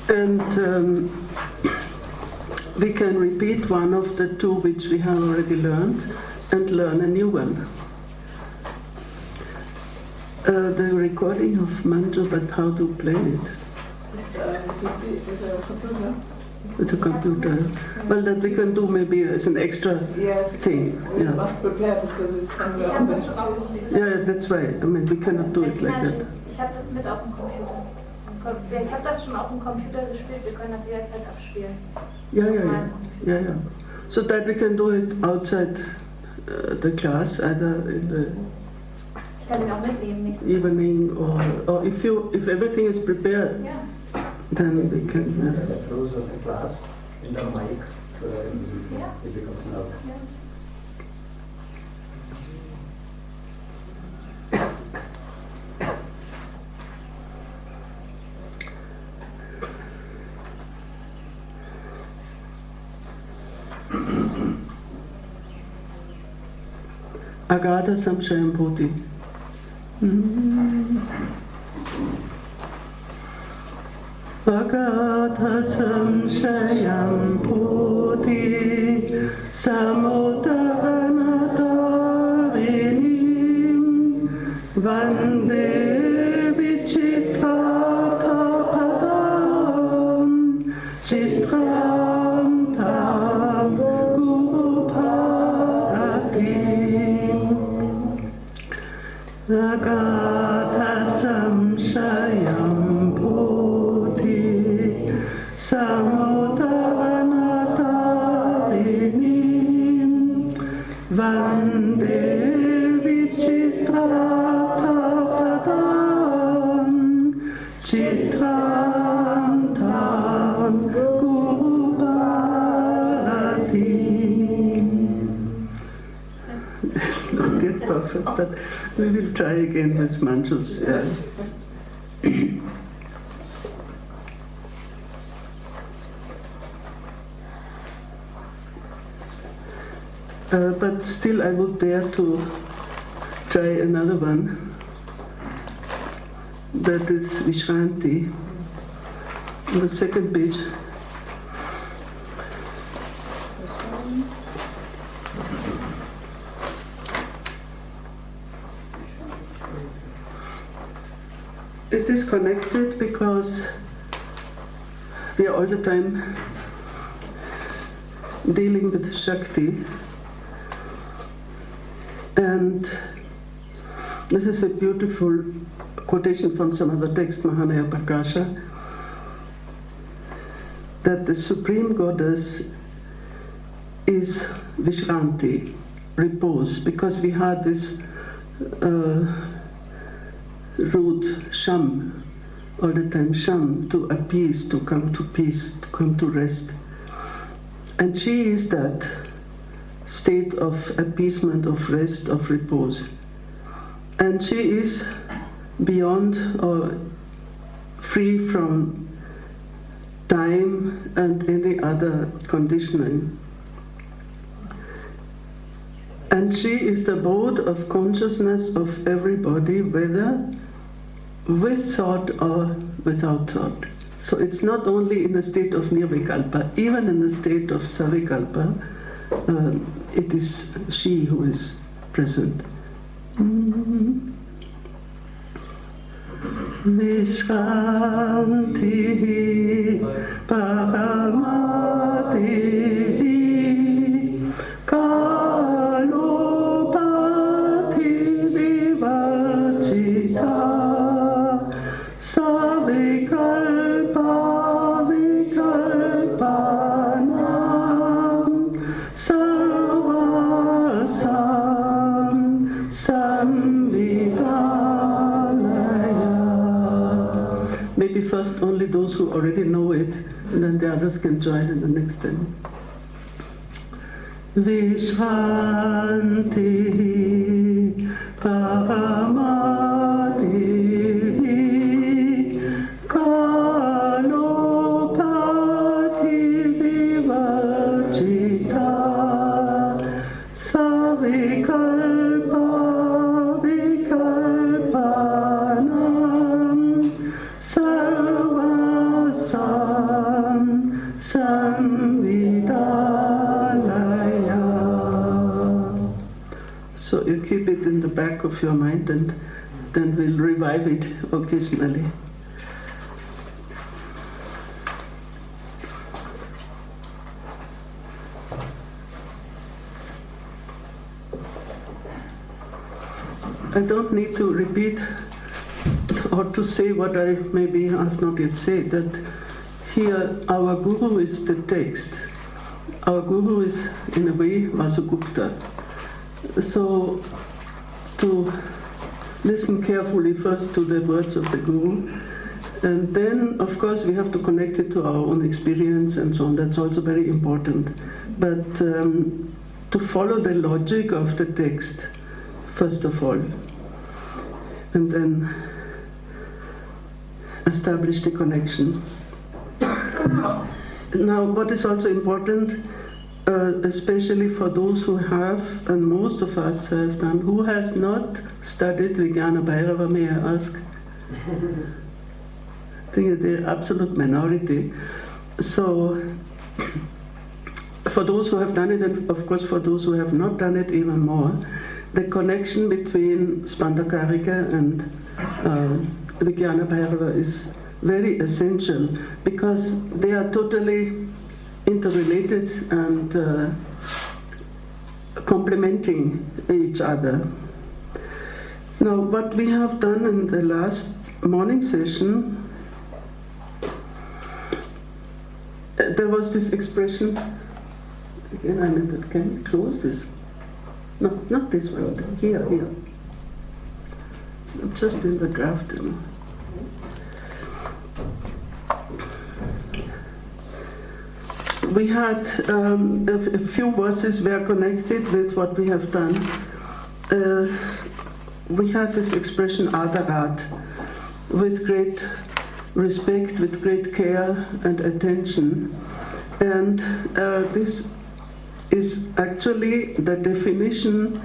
And we can repeat one of the two which we have already learned and learn a new one. The recording of Manju, but how to play it? With a computer. Well, that we can do maybe as an extra thing. We must prepare because it's somewhere on the... Yeah, that's right. I mean, we cannot do it like that. Ich habe das mit auf dem Computer. Ich habe das schon auf dem Computer gespielt. Wir können das jederzeit abspielen. Yeah. So that we can do it outside the class, either in the evening or if everything is prepared, then we can. The close of the class in the mic it becomes loud. Agata Samshayam Bhuti. Agata Samshayam Bhuti Samudavanatorinim Vande Vichitrapadam Chitram Tam Guru Agata Samshayam Bhuti Samudavanatorinim Vande Vichitrapadam Chitram Tam Guru It's not yet perfect, but we will try again with Manju's. But still I would dare to try another one. That is Vishranti. On the second page. It is connected because we are all the time dealing with Shakti, and this is a beautiful quotation from some other text, Mahanaya Prakasha, that the Supreme Goddess is Vishranti, repose, because we had this root sham, all the time sham, to appease, to come to peace, to come to rest. And she is that state of appeasement, of rest, of repose. And she is beyond or free from time and any other conditioning. And she is the abode of consciousness of everybody, whether with thought or without thought. So it's not only in a state of nirvikalpa, even in the state of savikalpa, it is she who is present. Vishranti Paramati Kalopati Vivachita Savikalpa Vikalpanam Sarvasam Samvidhanaya. Maybe first only those who already know it, and then the others can join in the next time. Vishranti Paramati Kalopati Vivachita Savikalpa Vikalpanam Sarvasam back of your mind, and then we'll revive it occasionally. I don't need to repeat or to say what I maybe have not yet said, that here our Guru is the text. Our Guru is, in a way, Vasugupta. So, to listen carefully first to the words of the Guru, and then, of course, we have to connect it to our own experience and so on. That's also very important. But to follow the logic of the text, first of all, and then establish the connection. Now, what is also important, especially for those who have, and most of us have done, who has not studied Vijnana Bhairava, may I ask? I think the absolute minority. So, for those who have done it, and of course for those who have not done it even more, the connection between Spanda Kārikā and Vijnana Bhairava is very essential, because they are totally interrelated and complementing each other. Now, what we have done in the last morning session, there was this expression, again I meant that, can you close this? No, not this one, here. Just in the draft, you know. We had a few verses were connected with what we have done. We had this expression adarat, with great respect, with great care and attention. And this is actually the definition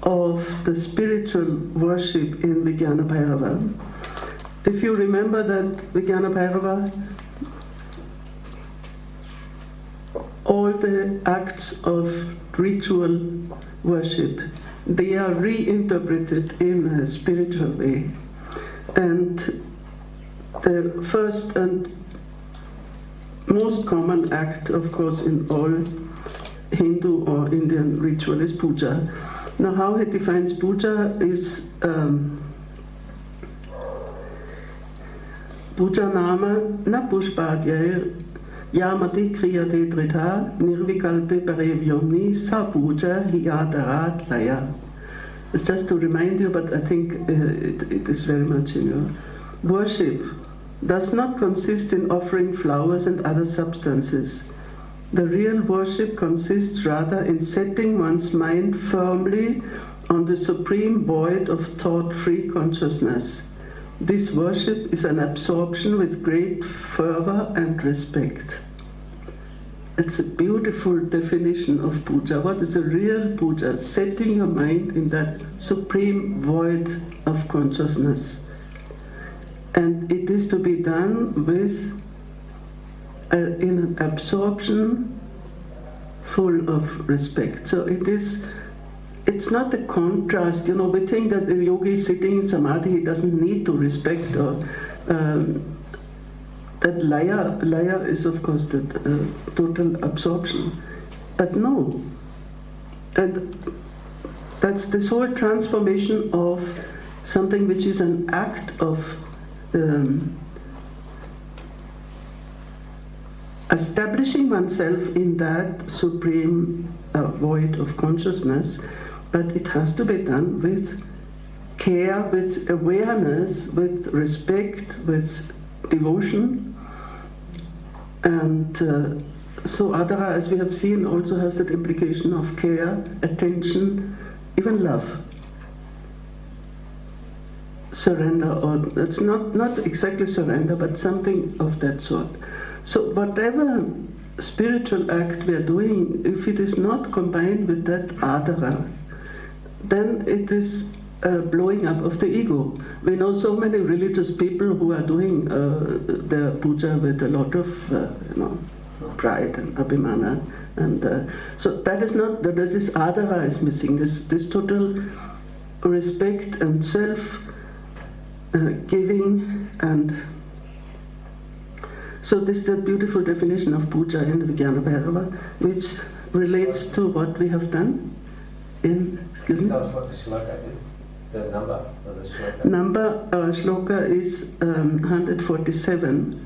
of the spiritual worship in Vijnana Bhairava. If you remember that Vijnana Bhairava, all the acts of ritual worship, they are reinterpreted in a spiritual way. And the first and most common act, of course, in all Hindu or Indian ritual is puja. Now, how he defines puja is puja nama na pushpadhyaya yamati kriyate dritha nirvikalpe parevyomni sa puja hiyadarat laya. It's just to remind you, but I think it is very much in your worship. Does not consist in offering flowers and other substances. The real worship consists rather in setting one's mind firmly on the supreme void of thought-free consciousness. This worship is an absorption with great fervor and respect. It's a beautiful definition of puja. What is a real puja? Setting your mind in that supreme void of consciousness. And it is to be done with in an absorption full of respect. So it's not a contrast. You know, we think that the yogi is sitting in samadhi, he doesn't need to respect, or that laya is of course the total absorption. But no. And that's this whole transformation of something which is an act of establishing oneself in that supreme void of consciousness, but it has to be done with care, with awareness, with respect, with devotion. And so adara, as we have seen, also has that implication of care, attention, even love. Surrender, or it's not exactly surrender, but something of that sort. So whatever spiritual act we are doing, if it is not combined with that adara, then it is blowing up of the ego. We know so many religious people who are doing their puja with a lot of pride and abhimana, and so that is not. That is this adara is missing. This total respect and self-giving, and so this is the beautiful definition of puja in the Vijnana Bhairava, which relates to what we have done in, excuse me? Tell us what the shloka is, the number of the shloka. Number shloka is 147.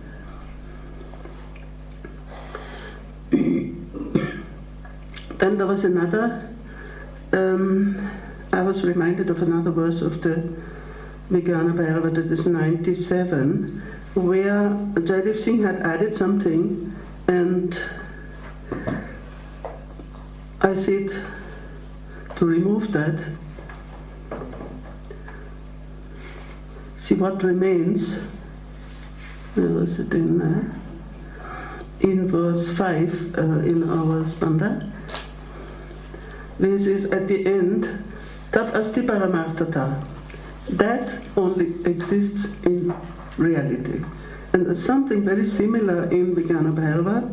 Then there was another, I was reminded of another verse of the Vijnana Bhairava, that is 97, where Jaidev Singh had added something, and I said to remove that. See what remains. Where was it in there? In verse 5 in our Spanda. This is at the end, Tat asti paramartata. That only exists in reality. And there's something very similar in Vijnana Bhairava.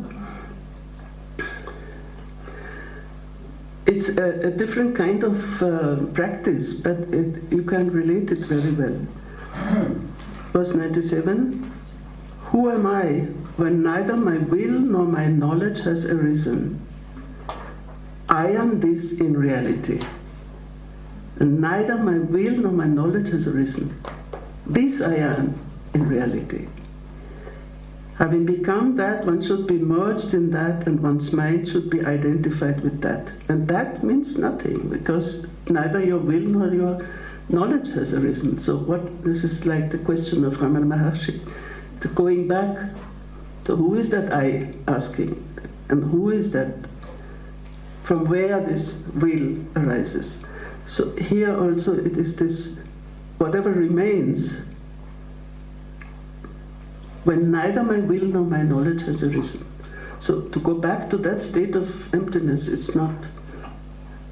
It's a different kind of practice, but you can relate it very well. Verse 97, who am I when neither my will nor my knowledge has arisen? I am this in reality. And neither my will nor my knowledge has arisen. This I am in reality. Having become that, one should be merged in that, and one's mind should be identified with that. And that means nothing, because neither your will nor your knowledge has arisen. So this is like the question of Ramana Maharshi. Going back to who is that I asking, and who is that, from where this will arises. So here also it is this, whatever remains, when neither my will nor my knowledge has arisen. So to go back to that state of emptiness, it's not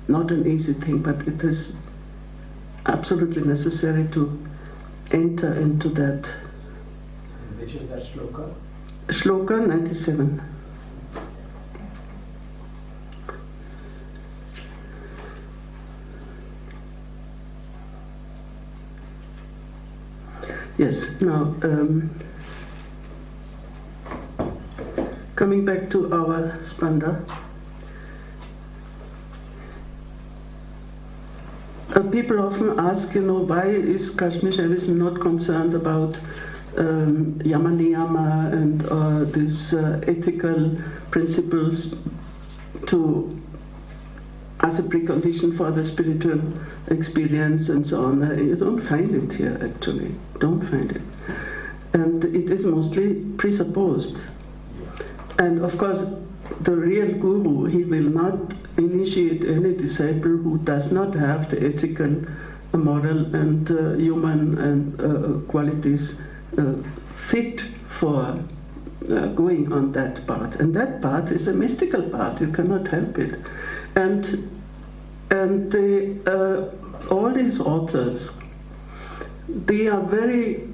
an easy thing, but it is absolutely necessary to enter into that. Which is that shloka? Shloka 97. Yes, now coming back to our Spanda. People often ask, why is Kashmir Shaivism not concerned about yama niyama and these ethical principles as a precondition for the spiritual experience and so on. You don't find it here, actually. Don't find it. And it is mostly presupposed. And of course, the real guru, he will not initiate any disciple who does not have the ethical, moral and human and qualities fit for going on that path. And that path is a mystical path, you cannot help it. And all these authors, they are very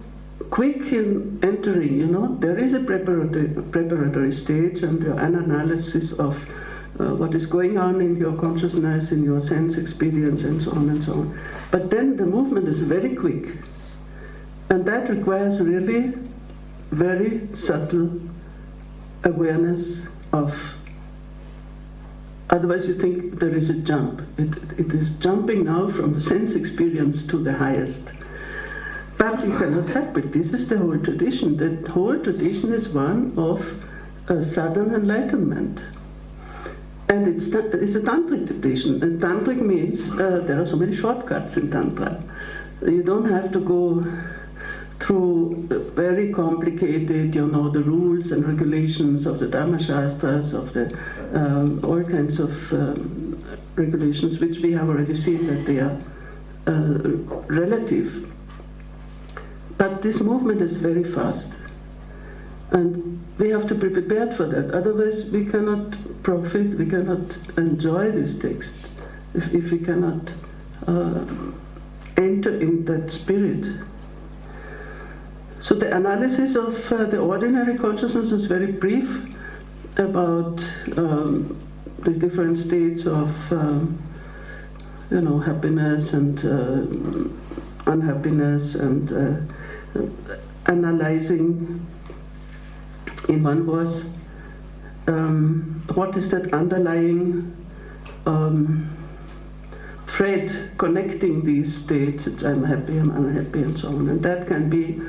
quick in entering, there is a preparatory stage and an analysis of what is going on in your consciousness, in your sense experience, and so on and so on. But then the movement is very quick, and that requires really very subtle awareness of. Otherwise, you think there is a jump. It is jumping now from the sense experience to the highest. But you cannot help it. This is the whole tradition. The whole tradition is one of sudden enlightenment. And it's a tantric tradition. And tantric means there are so many shortcuts in tantra. You don't have to go through very complicated, the rules and regulations of the Dharma Shastras, of the all kinds of regulations, which we have already seen that they are relative. But this movement is very fast, and we have to be prepared for that. Otherwise, we cannot profit, we cannot enjoy this text if we cannot enter in that spirit. So the analysis of the ordinary consciousness is very brief about the different states of happiness and unhappiness, and analyzing. In one was, what is that underlying thread connecting these states? I'm happy, I'm unhappy, and so on. And that can be,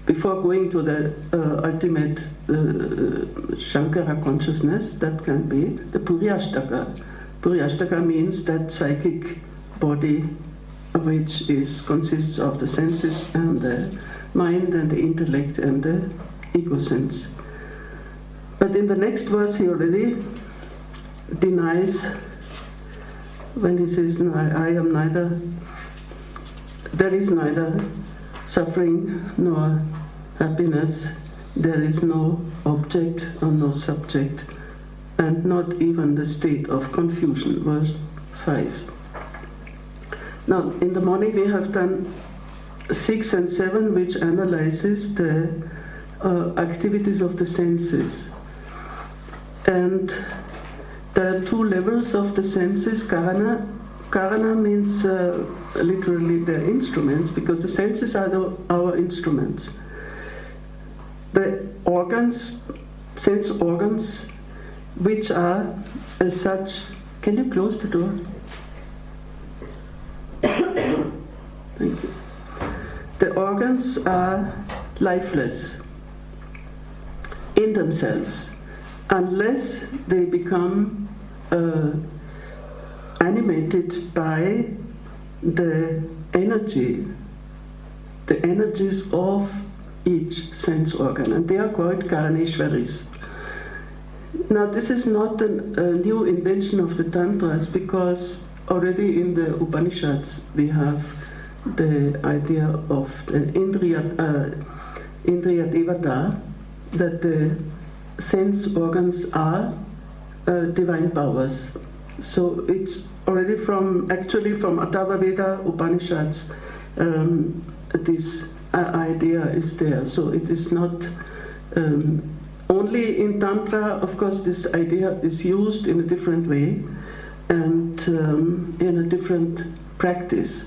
before going to the ultimate Shankara consciousness, that can be the Puryashtaka. Puryashtaka means that psychic body which consists of the senses and the mind and the intellect and the ego sense. But in the next verse he already denies, when he says, no, I am neither, there is neither suffering nor happiness, there is no object or no subject, and not even the state of confusion, verse 5. Now, in the morning we have done 6 and 7, which analyzes the activities of the senses. And there are 2 levels of the senses. Karana means literally the instruments, because the senses are our instruments. The organs, sense organs, which are as such. Can you close the door? Thank you. The organs are lifeless in themselves unless they become animated by the energies of each sense organ, and they are called Karaneshvaris. Now, this is not a new invention of the Tantras, because already in the Upanishads we have the idea of the Indriya Devata, that the sense organs are divine powers. So it's already from Atharva Veda Upanishads, this idea is there. So it is not only in Tantra, of course, this idea is used in a different way and in a different practice.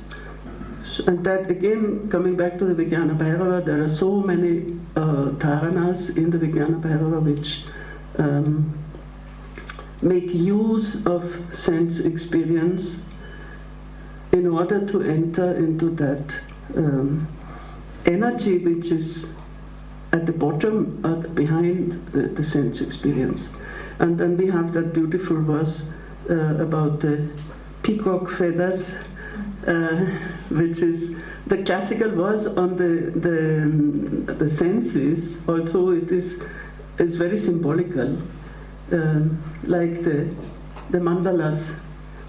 And that again, coming back to the Vijnana Bhairava, there are so many dharanas in the Vijnana Bhairava which make use of sense experience in order to enter into that energy which is at the bottom, behind the sense experience. And then we have that beautiful verse about the peacock feathers, which is the classical verse on the senses, although it's very symbolical, like the mandalas,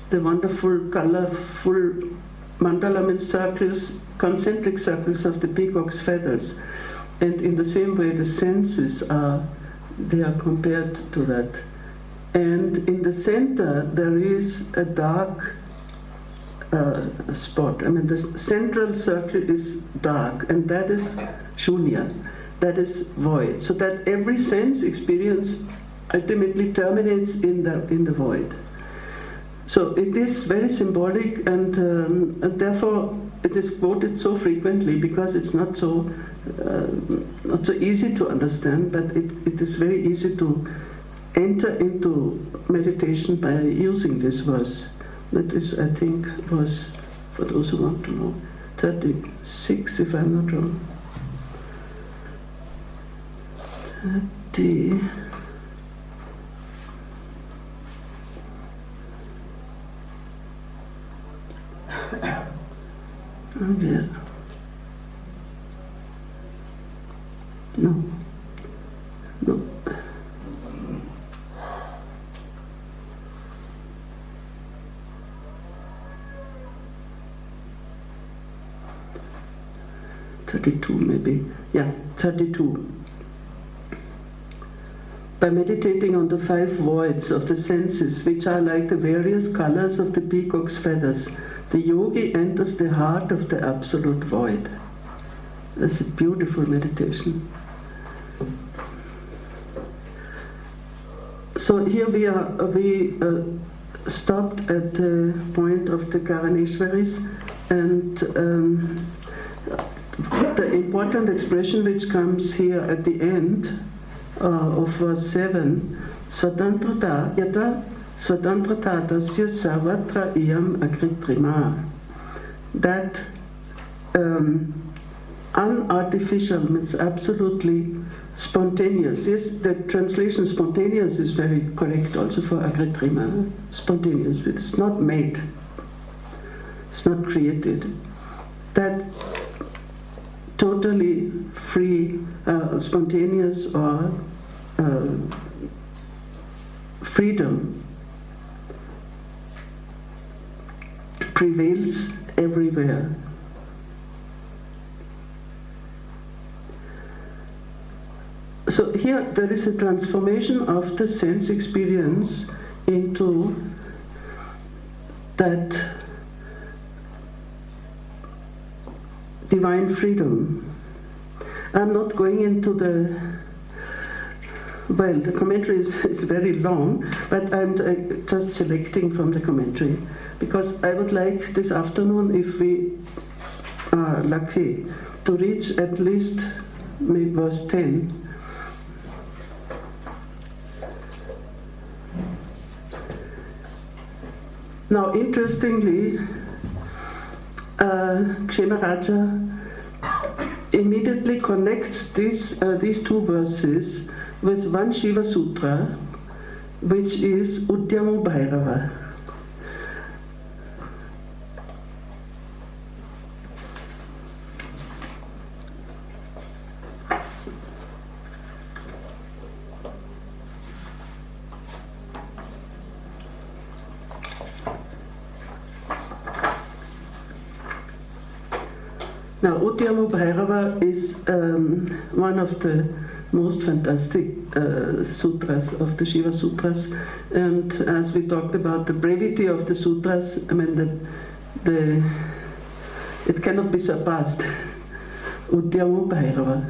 the wonderful, colorful mandala means circles, concentric circles of the peacock's feathers. And in the same way, the senses are compared to that. And in the center, there is a dark spot. I mean, the central circle is dark, and that is shunya, that is void. So that every sense experience ultimately terminates in the void. So it is very symbolic, and therefore it is quoted so frequently, because it's not so easy to understand, but it is very easy to enter into meditation by using this verse. That is, I think, was, for those who want to know, 36, if I'm not wrong. 30. Oh, yeah. No. 32 maybe. Yeah, 32. By meditating on the 5 voids of the senses, which are like the various colors of the peacock's feathers, the yogi enters the heart of the absolute void. That's a beautiful meditation. So here we stopped at the point of the Karaneshwaris, and the important expression which comes here at the end of verse 7, Svatantrata yata svatantrata tasya sarvatra iyam akritrima. That unartificial means absolutely spontaneous. Yes, the translation spontaneous is very correct also for agritrima. Spontaneous, it's not made, it's not created. That totally free, spontaneous or freedom prevails everywhere. So here there is a transformation of the sense experience into that divine freedom. I'm not going into the commentary is very long, but I'm just selecting from the commentary, because I would like this afternoon, if we are lucky, to reach at least maybe verse 10. Now, interestingly, Kshemaraja immediately connects these two verses with one Shiva Sutra, which is Udyamo Bhairava. Now, Udyamo Bhairava is one of the most fantastic sutras of the Shiva Sutras, and as we talked about the brevity of the sutras, I mean it cannot be surpassed. Udyamo Bhairava.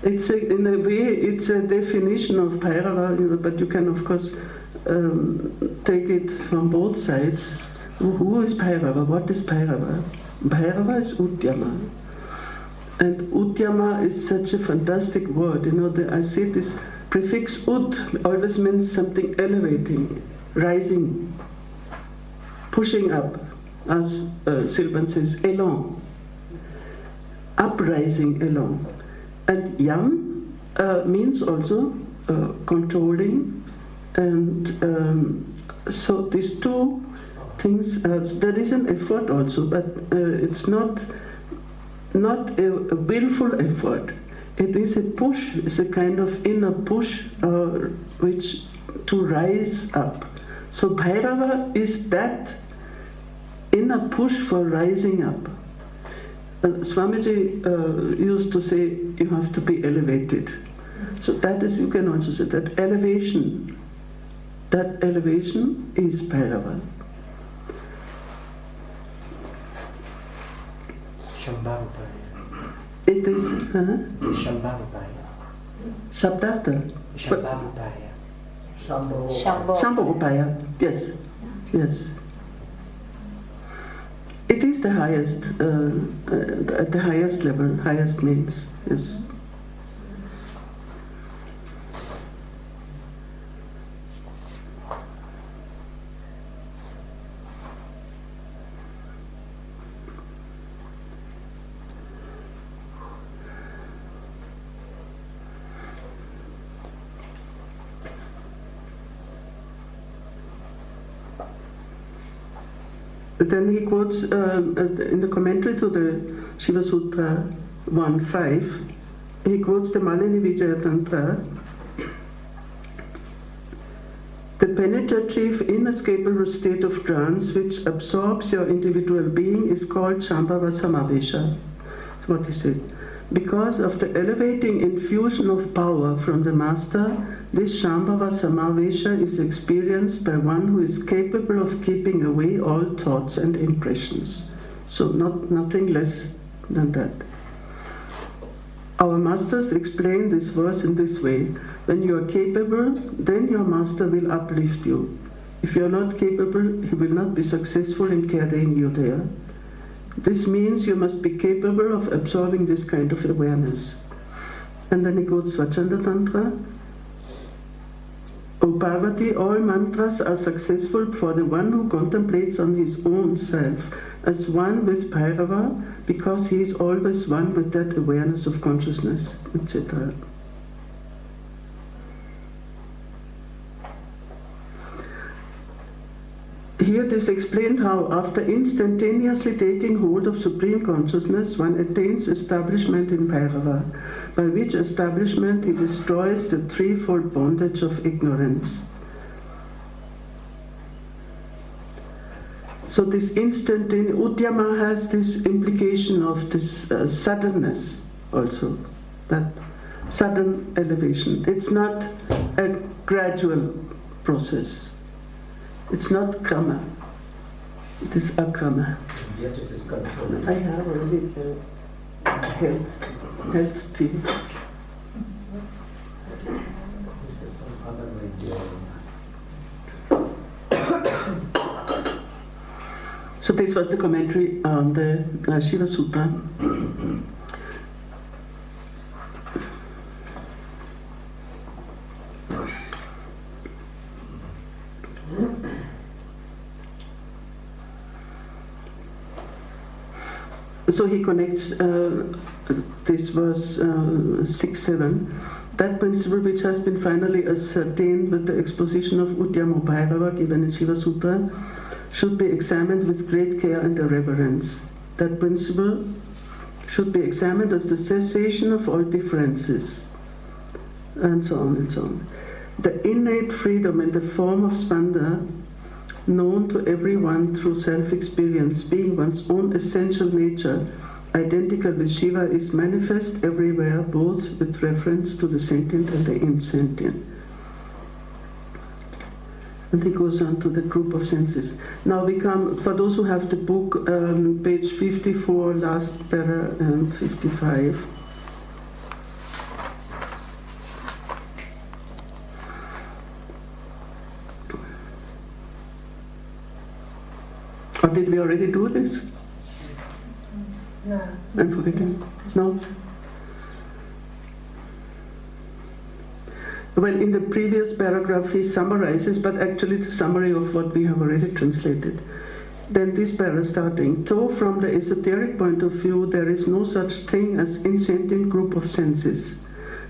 In a way, it's a definition of Bhairava, but you can of course take it from both sides. Who is Bhairava? What is Bhairava? Bhairava is Udyama. And Udyama is such a fantastic word. I see this prefix ud always means something elevating, rising, pushing up, as Silvan says, elan, uprising along. And yam means also controlling, and so these two things, there is an effort also, but it's not a willful effort. It is a push, it's a kind of inner push which to rise up. So Bhairava is that inner push for rising up. Swamiji used to say you have to be elevated. So that is, you can also say that elevation is Bhairava. Shambharupaya. It is Shambharupaya. Shabdartha. Shambharupaya. Shambharupaya. Yes. It is the highest, at the highest level, highest means, yes. Then he quotes in the commentary to the Shiva Sutra 1.5, he quotes the Malini Vijaya Tantra. The penetrative, inescapable state of trance which absorbs your individual being is called Shambhava Samavesha. That's what he said. Because of the elevating infusion of power from the Master, this Shambhava Samavesha is experienced by one who is capable of keeping away all thoughts and impressions. So nothing less than that. Our masters explain this verse in this way: when you are capable, then your master will uplift you. If you're not capable, he will not be successful in carrying you there. This means you must be capable of absorbing this kind of awareness. And then he quotes Swachanda Tantra. O Parvati, all mantras are successful for the one who contemplates on his own self as one with Bhairava, because he is always one with that awareness of consciousness, etc. Here it is explained how, after instantaneously taking hold of supreme consciousness, one attains establishment in Bhairava, by which establishment he destroys the threefold bondage of ignorance. So this instantaneous, Udyama has this implication of this suddenness also, that sudden elevation. It's not a gradual process. It's not krama, it is akrama. Yet it is controlled. I have already health tea. This is some other idea. So this was the commentary on the Shiva Sutra. So he connects this verse 6-7, that principle which has been finally ascertained with the exposition of Udyama Bhairava given in Shiva Sutra should be examined with great care and reverence. That principle should be examined as the cessation of all differences, and so on and so on. The innate freedom in the form of Spanda, known to everyone through self-experience, being one's own essential nature, identical with Shiva, is manifest everywhere, both with reference to the sentient and the insentient. And he goes on to the group of senses. Now we come, for those who have the book, page 54, last para, and 55. Or did we already do this? No. I'm forgetting. No? Well, in the previous paragraph he summarizes, but actually it's a summary of what we have already translated. Then this para starting, though from the esoteric point of view there is no such thing as insentient group of senses.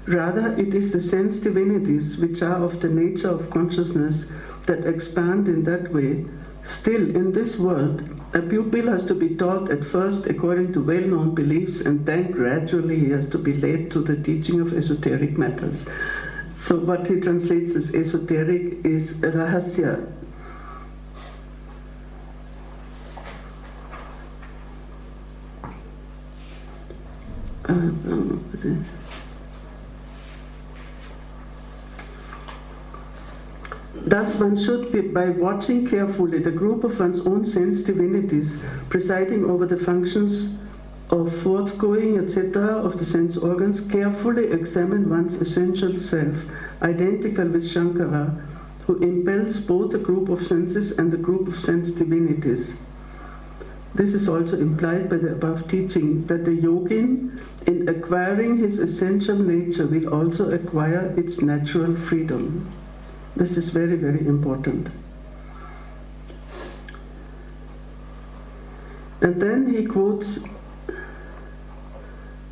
Rather, it is the sense divinities which are of the nature of consciousness that expand in that way. Still, in this world, a pupil has to be taught at first according to well-known beliefs, and then gradually he has to be led to the teaching of esoteric matters. So what he translates as esoteric is rahasya. Thus one should be, by watching carefully the group of one's own sense divinities presiding over the functions of forthgoing, etc., of the sense organs, carefully examine one's essential self, identical with Shankara, who impels both the group of senses and the group of sense divinities. This is also implied by the above teaching, that the yogin, in acquiring his essential nature, will also acquire its natural freedom. This is very, very important. And then he quotes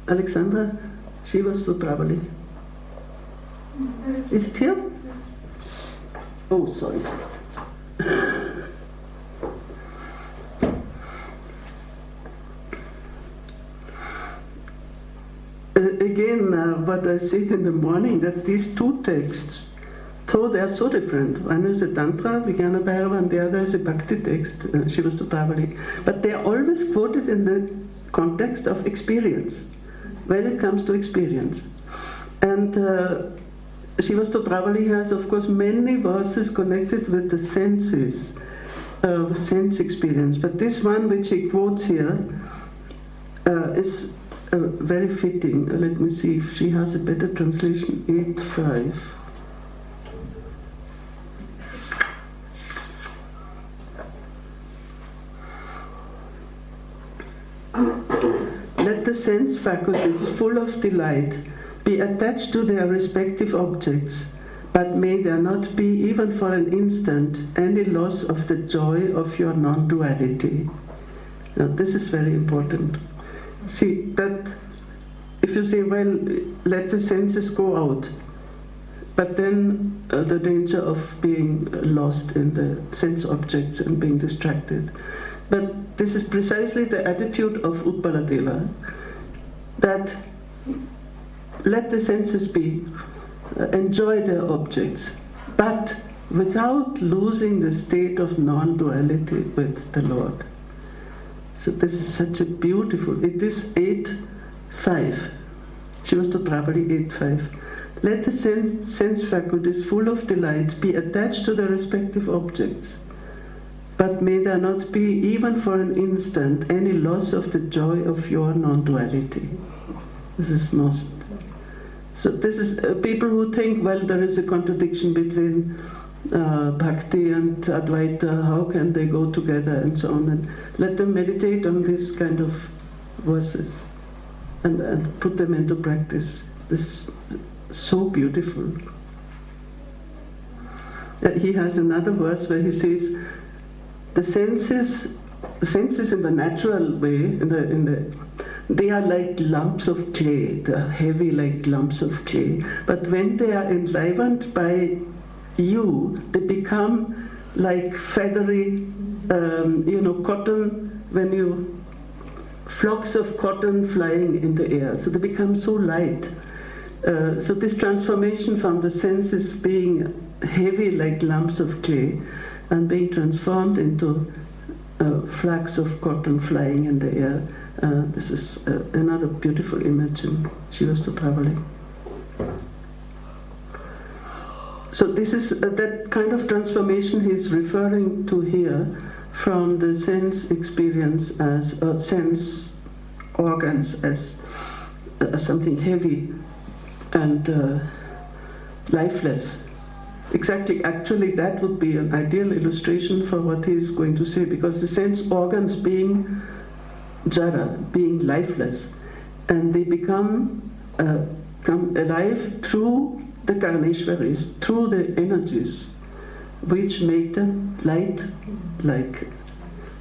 Alexandra, Shiva Sutravali. Is it here? Oh, sorry. Again, what I said in the morning, that these two texts, though they are so different, one is a Tantra, Vijnana Bhairava, and the other is a Bhakti text, Shiva Sutravali, but they are always quoted in the context of experience, when it comes to experience. And Shiva Sutravali has, of course, many verses connected with the senses, sense experience, but this one which he quotes here is very fitting. Let me see if she has a better translation. 8:5. the sense faculties, full of delight, be attached to their respective objects, but may there not be, even for an instant, any loss of the joy of your non-duality. Now, this is very important. See, that if you say, well, let the senses go out, but then the danger of being lost in the sense objects and being distracted. But this is precisely the attitude of Utpaladeva, that let the senses be, enjoy their objects, but without losing the state of non-duality with the Lord. So this is such a beautiful, it is 8.5. Shiva Stotravali 8.5. Let the sense faculties, full of delight, be attached to their respective objects, but may there not be, even for an instant, any loss of the joy of your non-duality. This is most. So this is people who think, well, there is a contradiction between bhakti and Advaita, how can they go together, and so on. And let them meditate on this kind of verses and put them into practice. This is so beautiful. He has another verse where he says, the senses in the natural way, they are like lumps of clay, they are heavy like lumps of clay. But when they are enlivened by you, they become like feathery, cotton, when you, flocks of cotton flying in the air. So they become so light. So this transformation from the senses being heavy like lumps of clay and being transformed into flags of cotton flying in the air. This is another beautiful image in Shiva Stotravali. So this is that kind of transformation he's referring to here, from the sense experience as sense organs as something heavy and lifeless. Exactly, actually that would be an ideal illustration for what he is going to say, because the sense organs being jara, being lifeless, and they come alive through the Karneshvaris, through the energies which make them light like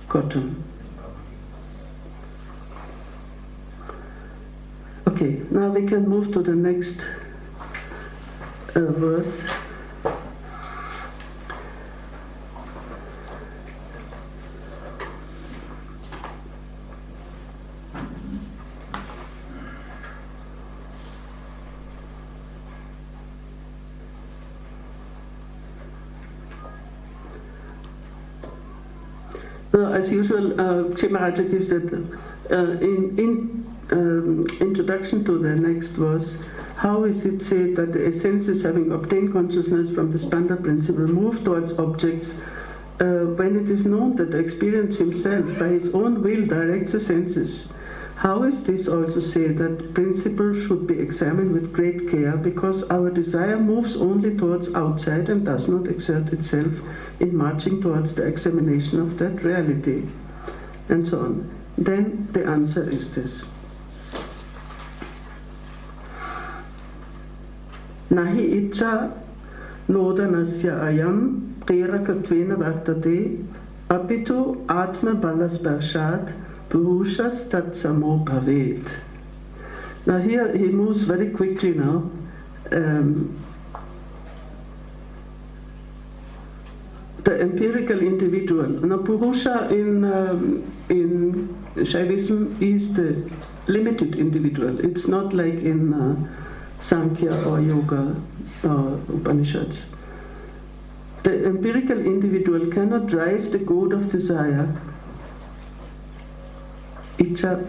cotton. Okay, now we can move to the next verse. As usual, Chimaraja gives it in introduction to the next verse. How is it said that the essences, having obtained consciousness from the Spanda principle, move towards objects when it is known that the experience himself by his own will directs the senses? How is this also said that principle should be examined with great care, because our desire moves only towards outside and does not exert itself in marching towards the examination of that reality, and so on? Then the answer is this. Nahi icha nodanasya ayam kārikātvena vartate apitu atma balasparshat purushas tatsamo bhavet. Now here he moves very quickly now. The empirical individual. Now Purusha in Shaivism is the limited individual. It's not like in Sankhya or Yoga or Upanishads. The empirical individual cannot drive the goad of desire, Icha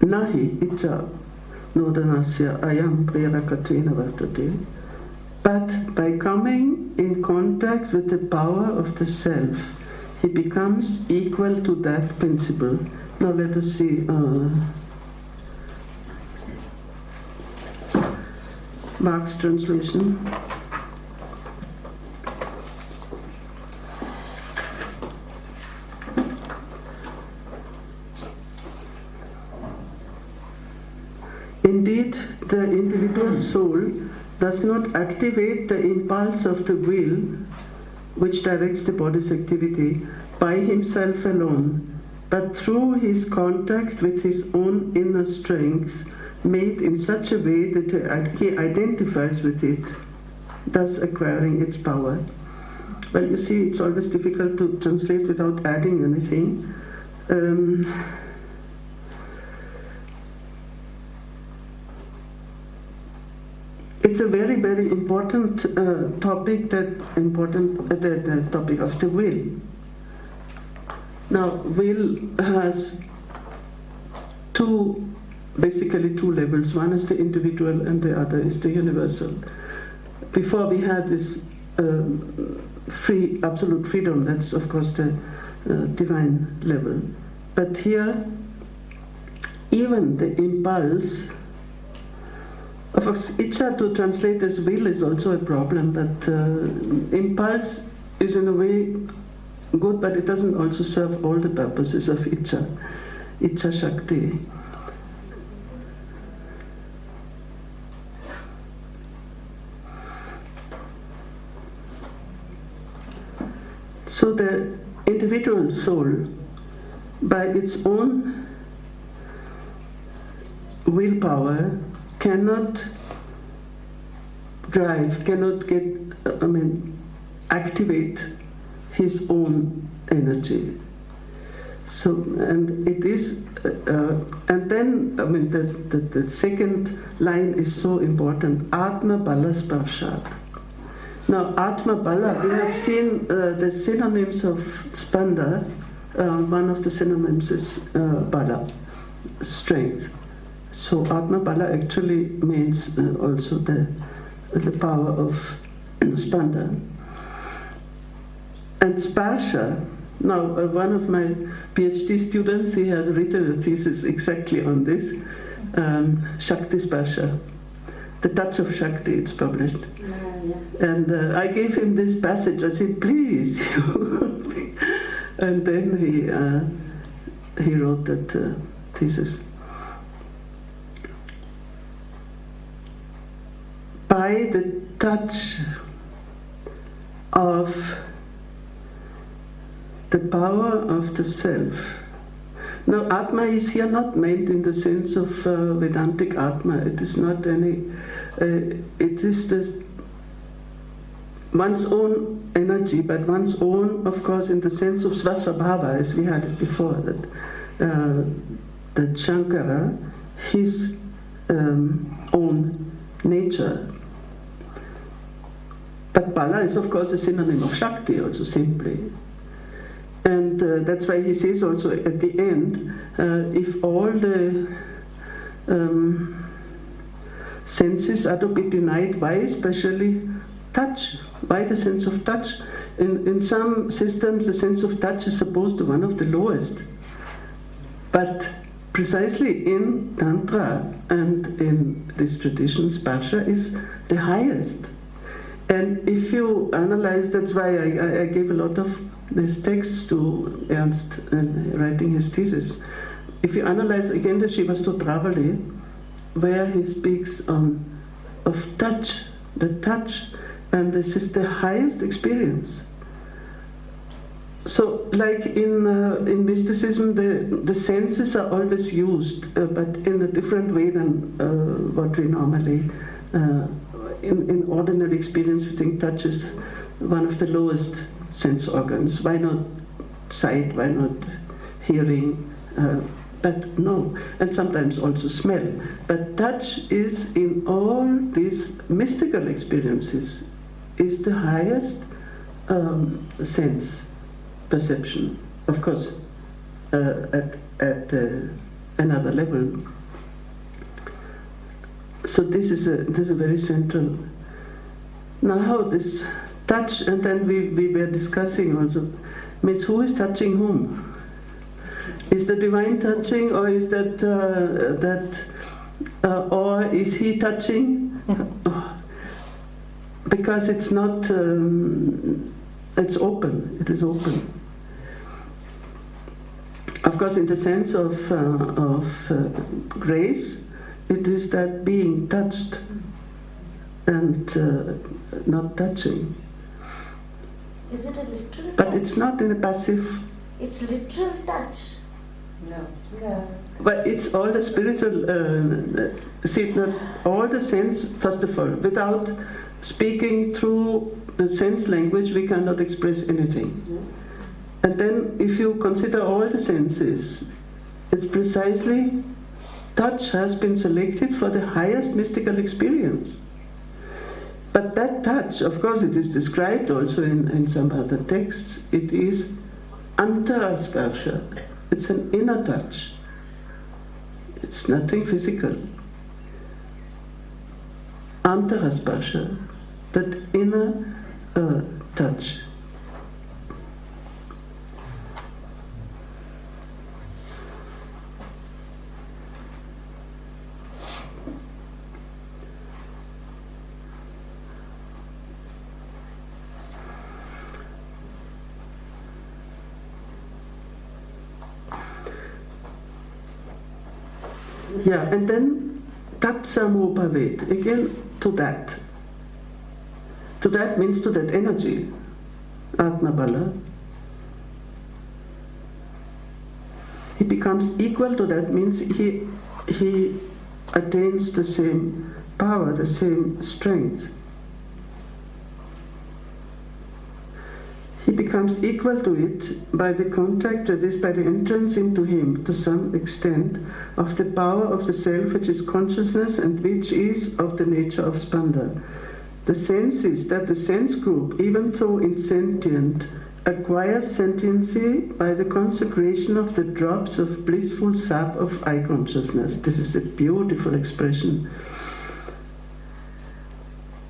nahi icha nodanasya ayam kārikātvena vartate. But by coming in contact with the power of the self, he becomes equal to that principle. Now let us see Marx Translation. individual soul does not activate the impulse of the will which directs the body's activity by himself alone, but through his contact with his own inner strength made in such a way that he identifies with it, thus acquiring its power. Well, you see, it's always difficult to translate without adding anything. It's a very, very important topic, the topic of the will. Now, will has basically two levels. One is the individual and the other is the universal. Before we had this absolute freedom, that's of course the divine level. But here, even the impulse, of course, Icha to translate as will is also a problem, but impulse is in a way good, but it doesn't also serve all the purposes of Icha Shakti. So the individual soul, by its own willpower, cannot activate his own energy. So, and it is, and then, the second line is so important, Atma Bala Sparshat. Now, Atma Bala, we have seen the synonyms of Spanda. One of the synonyms is Bala, strength. So Atma Bala actually means also the power of Spanda. And Sparsha, now one of my PhD students, he has written a thesis exactly on this, Shakti Sparsha, the touch of Shakti, it's published. And I gave him this passage, I said, please, and then he wrote that thesis. By the touch of the power of the self. Now, Atma is here not meant in the sense of Vedantic Atma. It is not any. It is one's own energy, but one's own, of course, in the sense of Svasvabhava, as we had it before, that Shankara, his own nature. But Bala is, of course, a synonym of Shakti, also simply. And that's why he says also at the end, if all the senses are to be denied, why especially touch? Why the sense of touch? In some systems, the sense of touch is supposed to be one of the lowest. But precisely in Tantra and in this tradition, Sparsha is the highest. And if you analyze, that's why I gave a lot of these texts to Ernst writing his thesis. If you analyze again the Shiva Stotravali, where he speaks of touch, the touch, and this is the highest experience. So, like in mysticism, the senses are always used, but in a different way than what we normally in ordinary experience, we think touch is one of the lowest sense organs. Why not sight? Why not hearing? But no, and sometimes also smell. But touch is, in all these mystical experiences, is the highest sense perception. Of course, at another level. So this is a very central. Now how this touch, and then we were discussing also, means who is touching whom? Is the divine touching, or is that or is he touching? Because it's not. It's open. It is open. Of course, in the sense of grace, it is that being touched and not touching. Is it a literal But touch? it's not in a passive. It's literal touch. No. No. But it's all the spiritual. See, all the sense. First of all, without speaking through the sense language, we cannot express anything. And then, if you consider all the senses, it's precisely touch has been selected for the highest mystical experience. But that touch, of course, it is described also in some other texts. It is antarasparsha. It's an inner touch. It's nothing physical. Antarasparsha, that inner touch. Yeah, and then tatsamobhavet, again to that. To that means to that energy, Atmabala. He becomes equal to that, means he attains the same power, the same strength. He becomes equal to it by the contact, that is, by the entrance into him, to some extent, of the power of the self which is consciousness and which is of the nature of Spanda. The sense is that the sense group, even though insentient, acquires sentiency by the consecration of the drops of blissful sap of eye consciousness. This is a beautiful expression.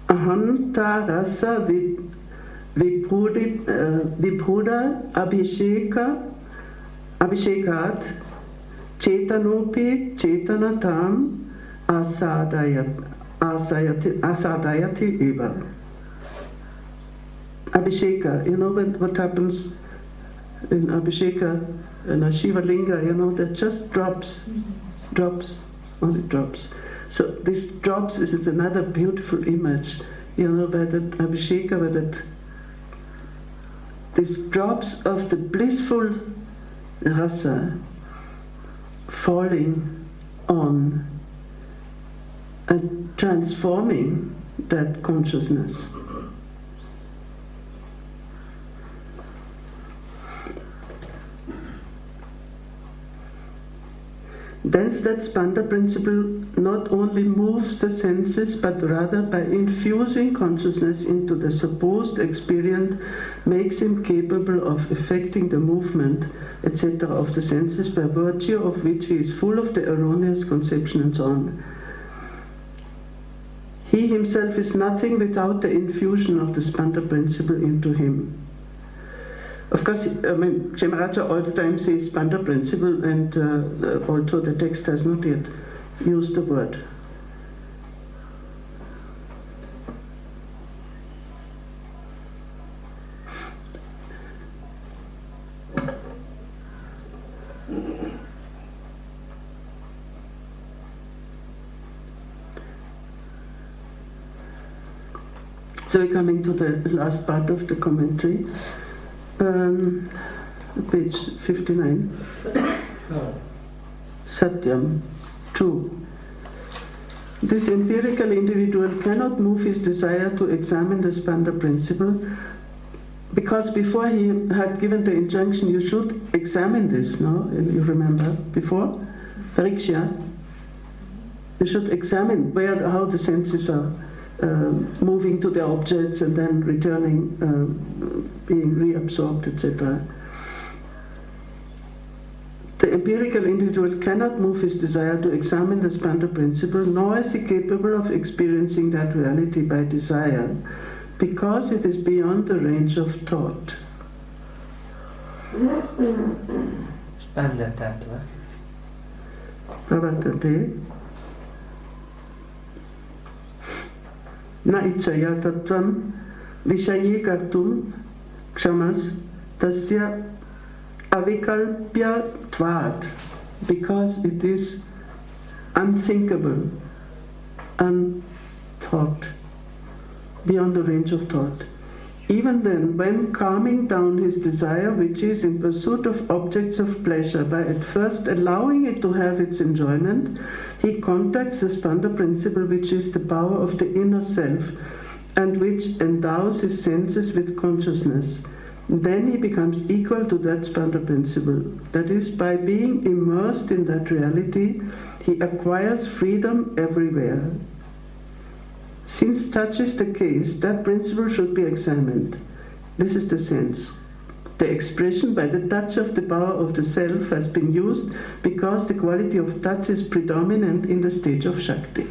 Ahanta rasa Vibhuda Abhishekat Chetanopi Chetanatam Asadayati Eva. Abhisheka, you know what happens in Abhisheka, in a Shiva Linga, you know, that just drops, only drops. So this drops is another beautiful image, you know, by that Abhisheka, by that these drops of the blissful rasa falling on and transforming that consciousness. Thence that Spanda principle not only moves the senses, but rather by infusing consciousness into the supposed experience, makes him capable of effecting the movement, etc. of the senses, by virtue of which he is full of the erroneous conception and so on. He himself is nothing without the infusion of the Spanda principle into him. Of course, Kshemaraja all the time says Spanda principle, and although the text has not yet used the word. So we're coming to the last part of the commentary. Page 59. Satyam, true. This empirical individual cannot move his desire to examine the Spanda principle, because before he had given the injunction, you should examine this, no? You remember before? Pariksha. You should examine how the senses are moving to the objects and then returning, being reabsorbed, etc. The empirical individual cannot move his desire to examine the Spanda principle, nor is he capable of experiencing that reality by desire, because it is beyond the range of thought. Spanda tattva. Pravartate na ichaya tattvam vishaye kartum kshamas tasya avikalpya tvat, because it is unthinkable, unthought beyond the range of thought. Even then, when calming down his desire, which is in pursuit of objects of pleasure, by at first allowing it to have its enjoyment, he contacts the Spanda principle, which is the power of the inner self, and which endows his senses with consciousness. Then he becomes equal to that Spanda principle. That is, by being immersed in that reality, he acquires freedom everywhere. Since such is the case, that principle should be examined. This is the sense. The expression by the touch of the power of the self has been used because the quality of touch is predominant in the stage of Shakti.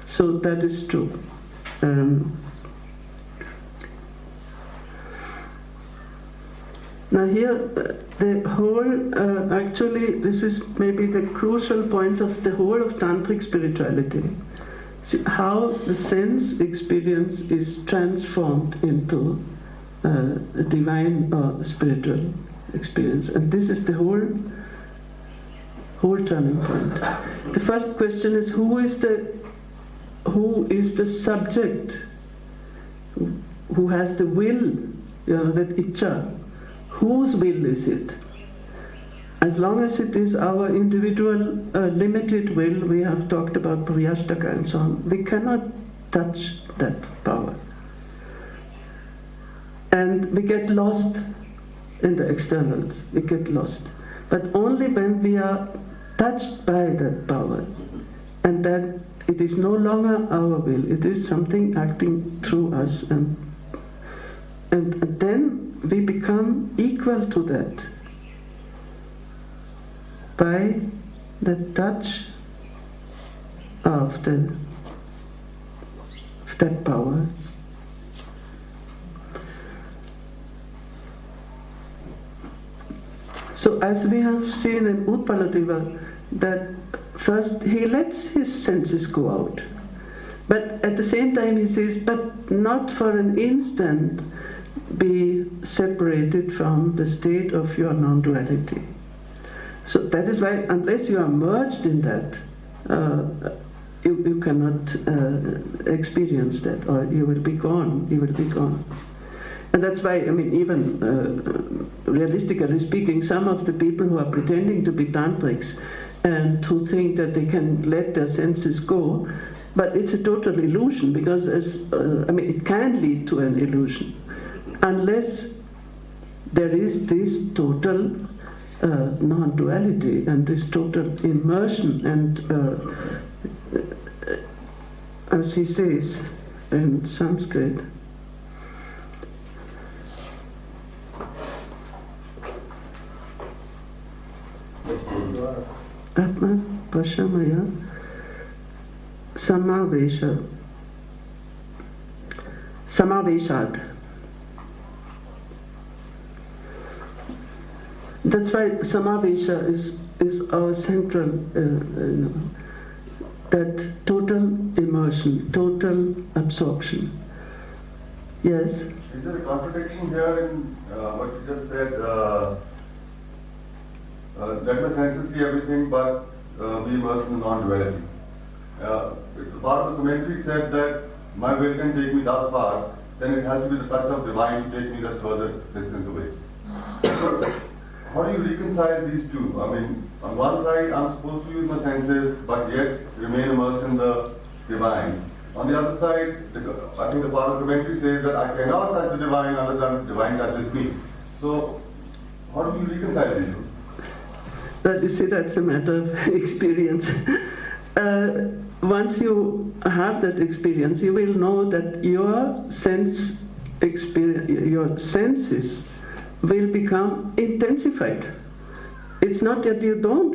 So that is true. Now here, the whole, actually this is maybe the crucial point of the whole of Tantric spirituality. See how the sense experience is transformed into a divine or spiritual experience. And this is the whole turning point. The first question is, who is the subject who has the will, that Icha? Whose will is it? As long as it is our individual limited will, we have talked about Priyashtaka and so on, we cannot touch that power. And we get lost in the externals, we get lost. But only when we are touched by that power, and that it is no longer our will, it is something acting through us, and then we become equal to that by the touch of that power. So as we have seen in Utpaladeva, that first he lets his senses go out, but at the same time he says, but not for an instant be separated from the state of your non-duality. So that is why, unless you are merged in that, you cannot experience that, or you will be gone, And that's why, even realistically speaking, some of the people who are pretending to be tantrics and who think that they can let their senses go, but it's a total illusion, because it can lead to an illusion, unless there is this total non-duality and this total immersion, and as he says in Sanskrit, Atma Pashamaya Samaveshat. That's why Samavesha is our central, that total immersion, total absorption. Yes? Is there a contradiction here in what you just said? Let my senses see everything, but be immersed in non-duality. Part of the commentary said that my will can take me thus far, then it has to be the touch of divine to take me that further distance away. So, how do you reconcile these two? On one side, I'm supposed to use my senses, but yet remain immersed in the divine. On the other side, I think the part of the commentary says that I cannot touch the divine unless the divine touches me. So, how do you reconcile these two? But you see, that's a matter of experience. Once you have that experience, you will know that your senses will become intensified. It's not that you don't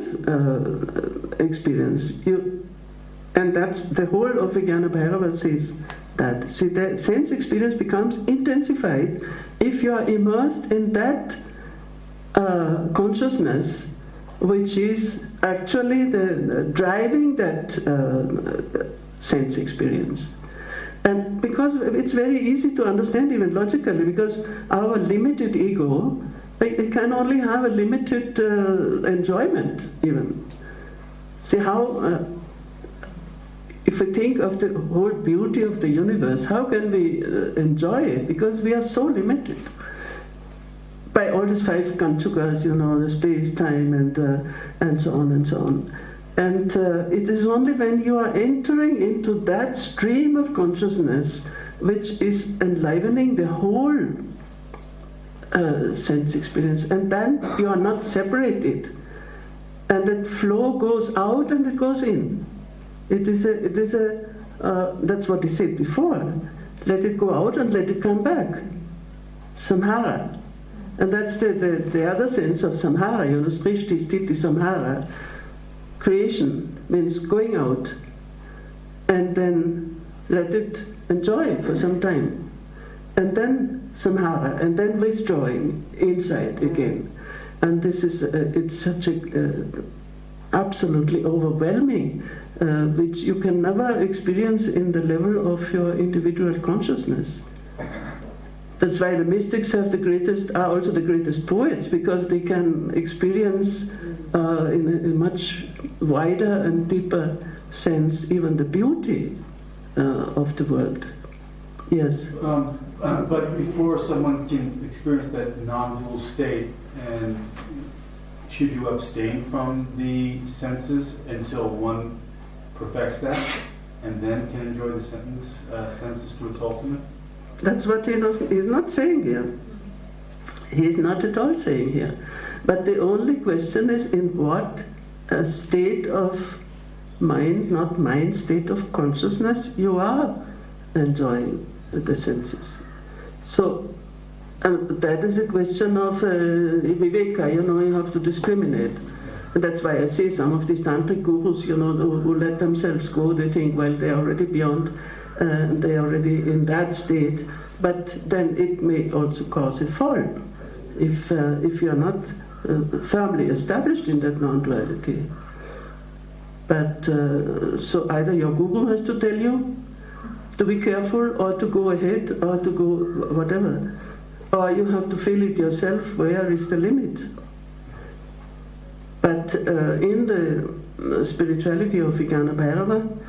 experience. And that's the whole of Vijnana Bhairava says that. See, the sense experience becomes intensified if you are immersed in that consciousness, which is actually driving that sense experience. And because it's very easy to understand even logically, because our limited ego, it can only have a limited enjoyment even. See how, if if we think of the whole beauty of the universe, how can we enjoy it? Because we are so limited by all these five kanchukas, the space, time, and so on and so on. And it is only when you are entering into that stream of consciousness which is enlivening the whole sense experience, and then you are not separated, and that flow goes out and it goes in. It is a that's what he said before. Let it go out and let it come back. Samhara. And that's the other sense of samhara, srishti, sthiti, samhara. Creation means going out and then let it enjoy it for some time. And then samhara, and then withdrawing inside again. And this is, it's such a absolutely overwhelming, which you can never experience in the level of your individual consciousness. That's why the mystics are also the greatest poets, because they can experience in a much wider and deeper sense even the beauty of the world. Yes? But before someone can experience that non-dual state, and should you abstain from the senses until one perfects that, and then can enjoy the senses to its ultimate? That's what he's not saying here. He is not at all saying here. But the only question is in what state of mind, not mind, state of consciousness you are enjoying the senses. So that is a question of viveka, you have to discriminate. And that's why I say some of these tantric gurus, who let themselves go, they think, well, they're already beyond, they're already in that state, but then it may also cause a fall if you're not firmly established in that non-duality. But so either your guru has to tell you to be careful, or to go ahead, or to go whatever, or you have to feel it yourself, where is the limit. But in the spirituality of Vijnana Bhairava,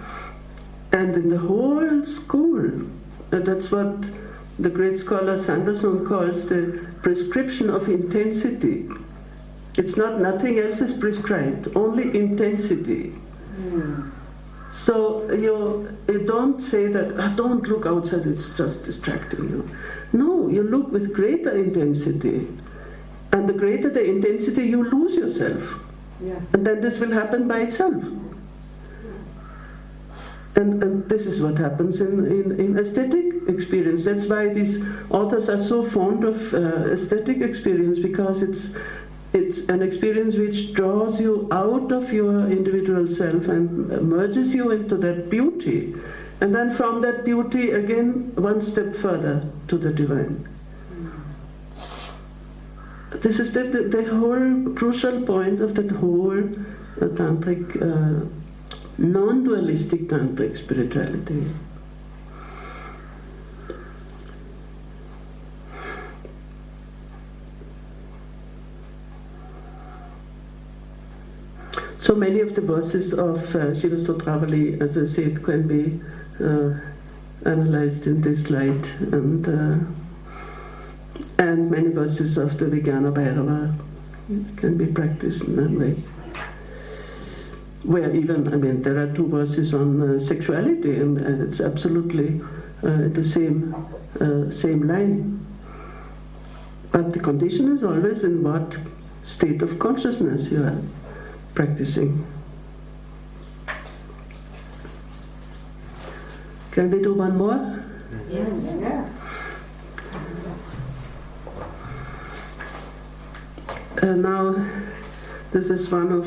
and in the whole school, that's what the great scholar Sanderson calls the prescription of intensity. It's not nothing else is prescribed, only intensity. So you don't say that, don't look outside, it's just distracting you. No, you look with greater intensity. And the greater the intensity, you lose yourself. Yeah. And then this will happen by itself. And this is what happens in aesthetic experience. That's why these authors are so fond of aesthetic experience, because it's an experience which draws you out of your individual self and merges you into that beauty. And then from that beauty, again, one step further to the divine. This is the whole crucial point of that whole tantric, non-dualistic tantric spirituality. So many of the verses of Shiva Stotravali, as I said, can be analyzed in this light, and many verses of the Vijnana Bhairava can be practiced in that way. Where even, there are two verses on sexuality, and it's absolutely the same line. But the condition is always in what state of consciousness you are practicing. Can we do one more? Yes. Yeah. Now, this is one of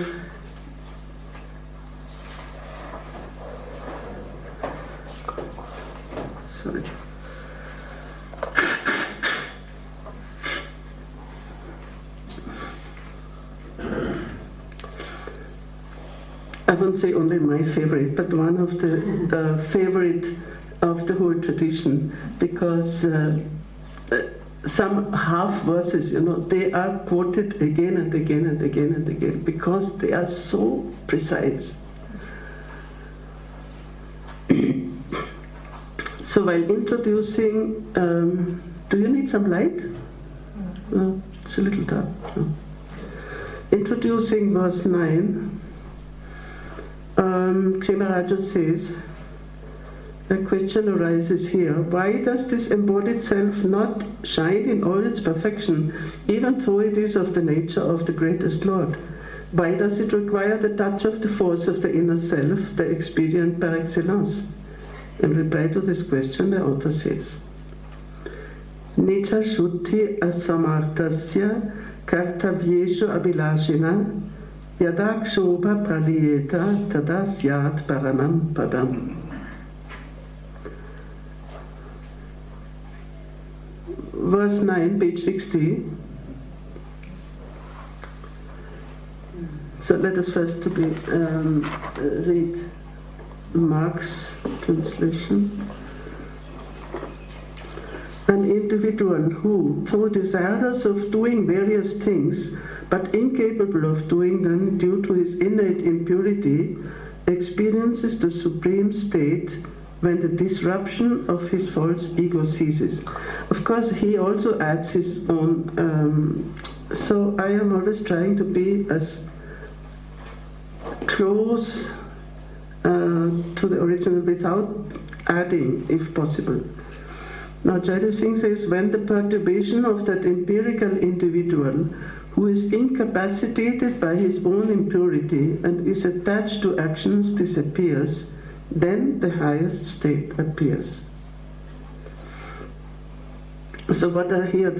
sorry. I wouldn't say only my favorite, but one of the favorite of the whole tradition, because some half verses, they are quoted again and again and again and again, because they are so precise. So while introducing, do you need some light? It's a little dark. No. Introducing verse 9, Krimaraja says, a question arises here. Why does this embodied self not shine in all its perfection, even though it is of the nature of the greatest Lord? Why does it require the touch of the force of the inner self, the expedient par excellence? In reply to this question, the author says, Nicha Shuddhi asamartasya kartavyeshu abhilashina yada kshobha praliyeta tada syat paramam padam. Verse 9, page 60. So let us first read Marx Translation. An individual who, though desirous of doing various things, but incapable of doing them due to his innate impurity, experiences the supreme state when the disruption of his false ego ceases. Of course, he also adds his own. So I am always trying to be as close to the original without adding, if possible. Now, Jaidev Singh says, when the perturbation of that empirical individual who is incapacitated by his own impurity and is attached to actions disappears, then the highest state appears. So what are here?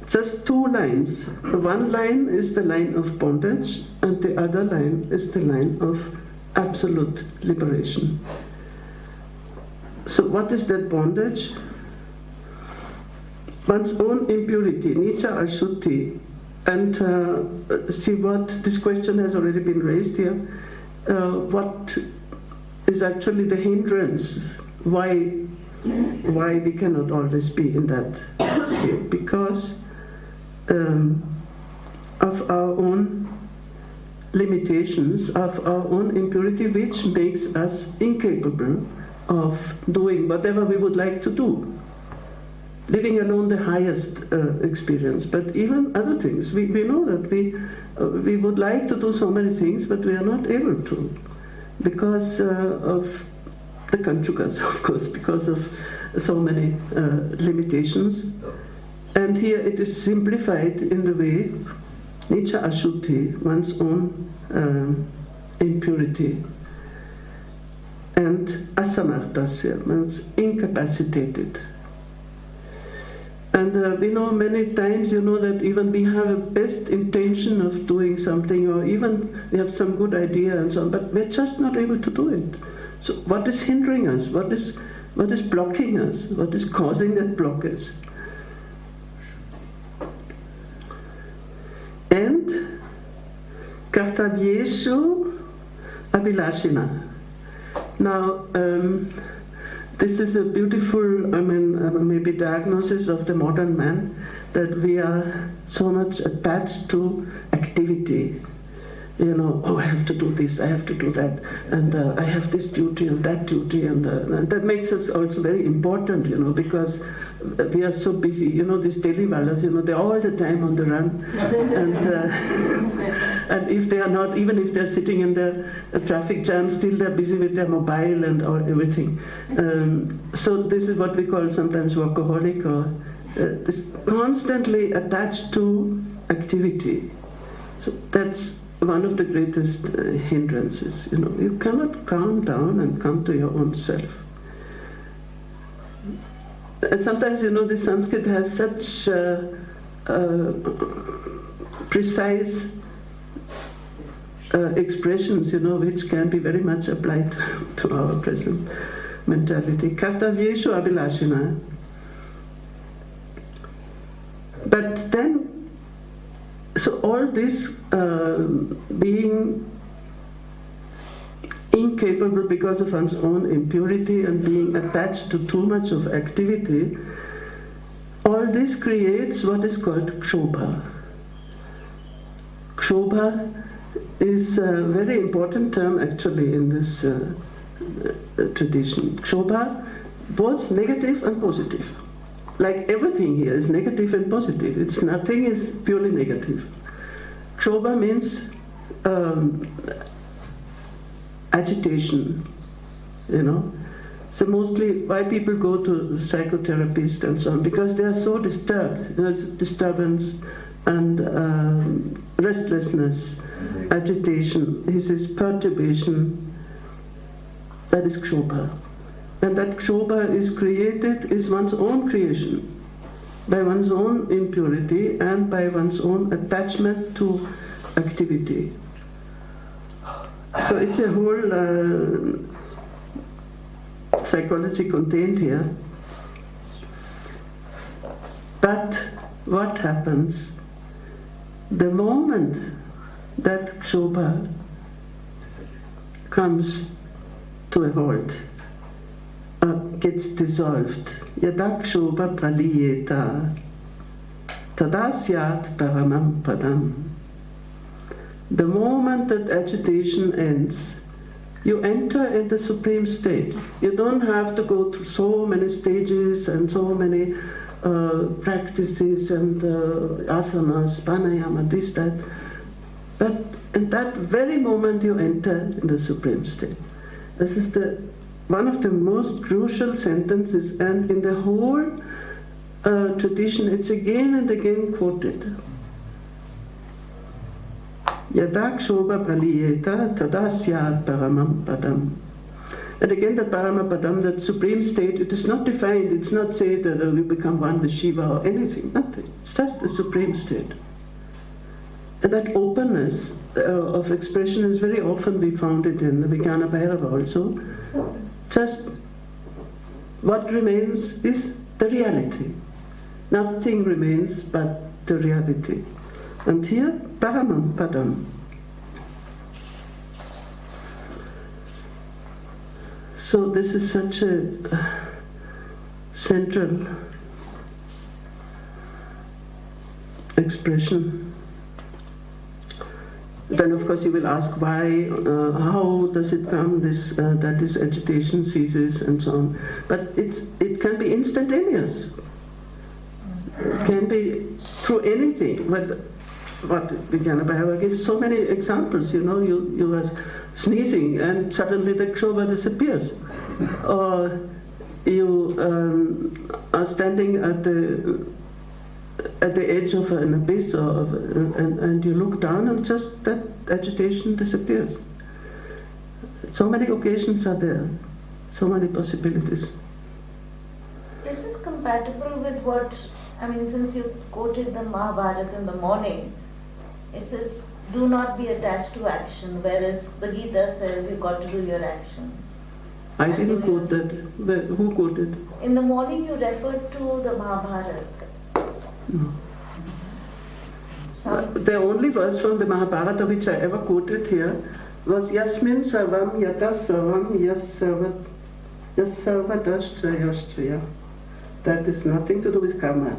Just two lines. One line is the line of bondage, and the other line is the line of absolute liberation. So what is that bondage? One's own impurity, Nicha Ashuddhi. And see what, this question has already been raised here. What is actually the hindrance? Why we cannot always be in that state? Because of our own limitations, of our own impurity, which makes us incapable of doing whatever we would like to do. Living alone the highest experience, but even other things. We know that we would like to do so many things, but we are not able to. Because of the conjugas, of course, because of so many limitations. And here it is simplified in the way, Nicha Ashuddhi, one's own impurity. And asamartasya means incapacitated. And we know many times, that even we have a best intention of doing something, or even we have some good idea and so on, but we're just not able to do it. So what is hindering us? What is blocking us? What is causing that blockage? And kartavyeshu abhilashina. Now, this is a beautiful, maybe diagnosis of the modern man, that we are so much attached to activity. I have to do this, I have to do that, and I have this duty and that duty, and that makes us also very important, because we are so busy. These televalas, they're all the time on the run, and if they are not, even if they're sitting in the traffic jam, still they're busy with their mobile and everything. So this is what we call sometimes workaholic, or this constantly attached to activity. So that's one of the greatest hindrances. You cannot calm down and come to your own self. And sometimes, the Sanskrit has such precise expressions, which can be very much applied to our present mentality. Kartavyeshu abhilashina. But then, so all this being incapable because of one's own impurity and being attached to too much of activity, all this creates what is called kshobha. Kshobha is a very important term actually in this tradition. Kshobha both negative and positive. Like everything here is negative and positive. It's nothing is purely negative. Kshoba means agitation, you know. So mostly why people go to psychotherapists and so on, because they are so disturbed. There's disturbance and restlessness, agitation. He says perturbation. That is kshoba. And that kshoba is created, is one's own creation, by one's own impurity and by one's own attachment to activity. So it's a whole psychology contained here. But what happens the moment that kshoba comes to a halt, gets dissolved? Yada kshoba praliyeta tada syat paramam padam. The moment that agitation ends, you enter in the supreme state. You don't have to go through so many stages and so many practices and asanas, pranayama, this, that. But in that very moment you enter in the supreme state. This is one of the most crucial sentences, and in the whole tradition it's again and again quoted. Yada kshoba praliyeta tada syat paramam padam. And again, that paramapadam, that supreme state, it is not defined. It's not said that you become one with Shiva or anything. Nothing. It's just the supreme state. And that openness of expression is very often we found it in the Vijnana Bhairava also. Just what remains is the reality. Nothing remains but the reality. And here, paramam padam. So this is such a central expression. Then of course you will ask why, how does it come, that this agitation ceases and so on. But it can be instantaneous. It can be through anything. But what Vijnana Bhairava gives so many examples, you know, you are sneezing and suddenly the kshoba disappears. Or you are standing at the edge of an abyss and you look down and just that agitation disappears. So many occasions are there, so many possibilities. This is compatible with what, I mean, since you quoted the Mahabharata in the morning, it says, do not be attached to action, whereas the Gita says you've got to do your actions. I didn't quote that. Who quoted? In the morning you referred to the Mahabharata. No. The only verse from the Mahabharata which I ever quoted here was Yasmin Sarvam Yatas Sarvam Yas Sarvadashtrayashtraya. That is nothing to do with karma.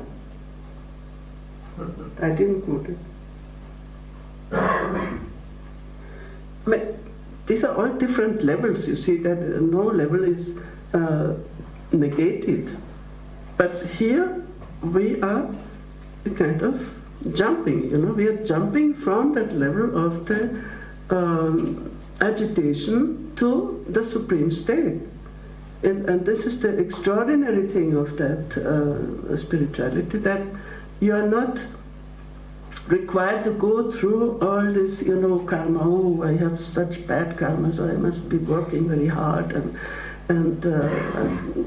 I didn't quote it. I mean, these are all different levels. You see that no level is negated. But here we are kind of jumping, you know, we are jumping from that level of the agitation to the supreme state. And this is the extraordinary thing of that spirituality, that you are not required to go through all this, you know, karma. Oh, I have such bad karma, so I must be working very hard and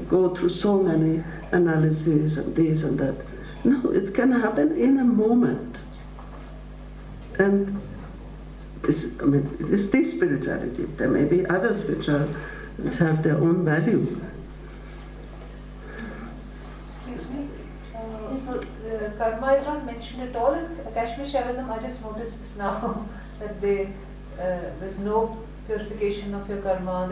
go through so many analyses and this and that. No, it can happen in a moment. And this, I mean, it is this spirituality. There may be others which have their own value. Excuse me. So karma is not mentioned at all in Kashmir Shaivism. I just noticed this now that there's no purification of your karma.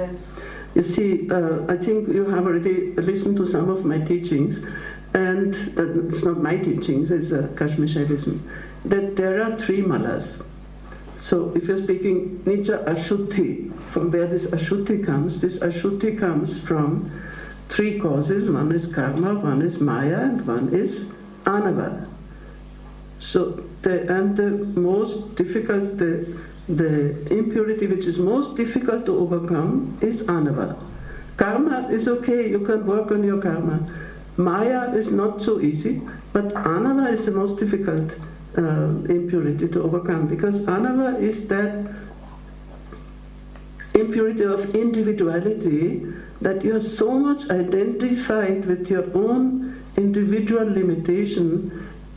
You see, I think you have already listened to some of my teachings, and it's not my teachings, it's Kashmir Shaivism, that there are three malas. So if you're speaking Nitya Ashuddhi, from where this Ashuddhi comes from three causes. One is karma, one is maya, and one is anava. So the most difficult, the impurity which is most difficult to overcome is anava. Karma is okay, you can work on your karma. Maya is not so easy, but anava is the most difficult impurity to overcome, because anava is that impurity of individuality, that you are so much identified with your own individual limitation,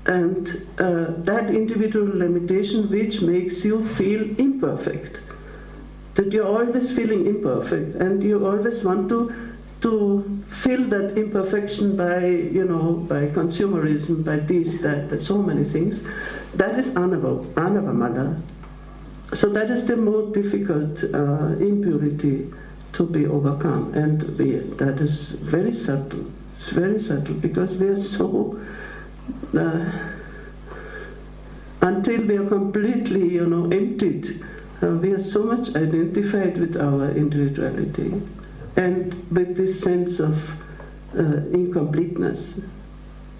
and that individual limitation which makes you feel imperfect. That you're always feeling imperfect, and you always want to fill that imperfection by consumerism, by this, that, so many things. That is anava mala. So that is the most difficult impurity to be overcome, and that is very subtle. It's very subtle, because we are so until we are completely, emptied. We are so much identified with our individuality and with this sense of incompleteness.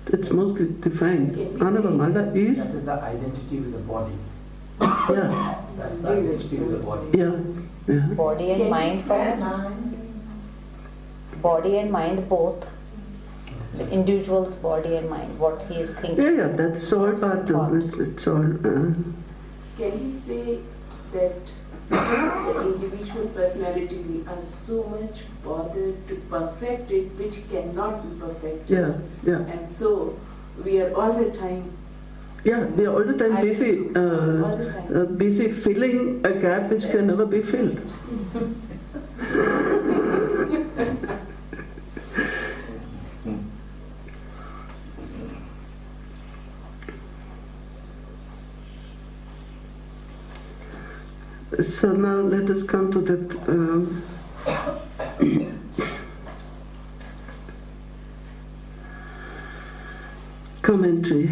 That's mostly defined. Anava mala is. That is the identity with the body. Yeah. That's the identity with the body. Yeah. Body and mind both. Body and mind both. The individual's body and mind, what he is thinking. Yeah, that's all part of it. It's all. Can we say that the individual personality, we are so much bothered to perfect it, which cannot be perfected? Yeah. And so we are all the time. Yeah, we are all the time busy filling a gap which can never be filled. So now let us come to that commentary.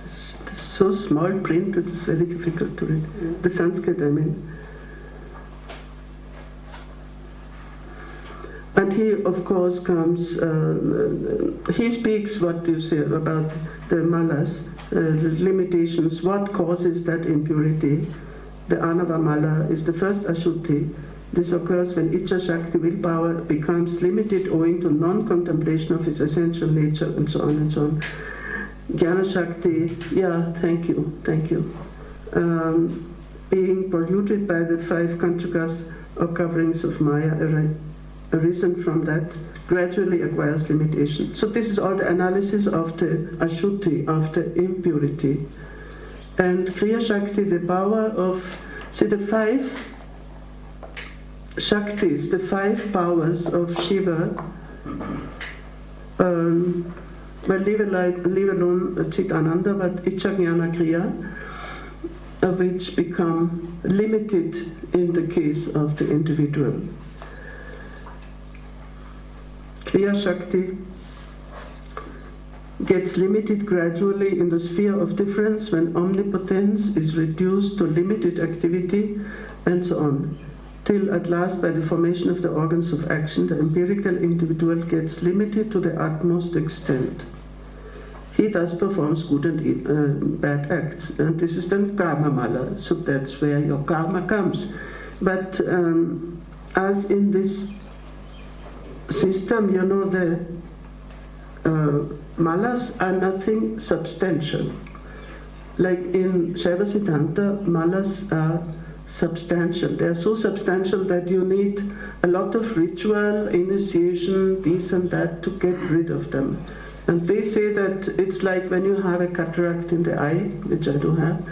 It's so small print that it's very difficult to read. The Sanskrit, I mean. And he, of course, comes, he speaks what you say about the malas, the limitations, what causes that impurity. The anava mala is the first ashuddhi. This occurs when Icha Shakti, willpower, becomes limited owing to non-contemplation of its essential nature, and so on and so on. Jnana Shakti, thank you. Being polluted by the 5 kanchakas or coverings of Maya, arisen from that, gradually acquires limitation. So this is all the analysis of the ashuddhi, of the impurity. And Kriya Shakti, the power of, the 5 Shaktis, the 5 powers of Shiva, leave alone Chit Ananda, but Icha Jnana Kriya, which become limited in the case of the individual. Kriya Shakti gets limited gradually in the sphere of difference when omnipotence is reduced to limited activity, and so on, till at last by the formation of the organs of action, the empirical individual gets limited to the utmost extent. He thus performs good and bad acts, and this is then karma mala, so that's where your karma comes. But as in this system, the malas are nothing substantial. Like in Shaiva Siddhanta, malas are substantial. They are so substantial that you need a lot of ritual, initiation, this and that to get rid of them. And they say that it's like when you have a cataract in the eye, which I do have,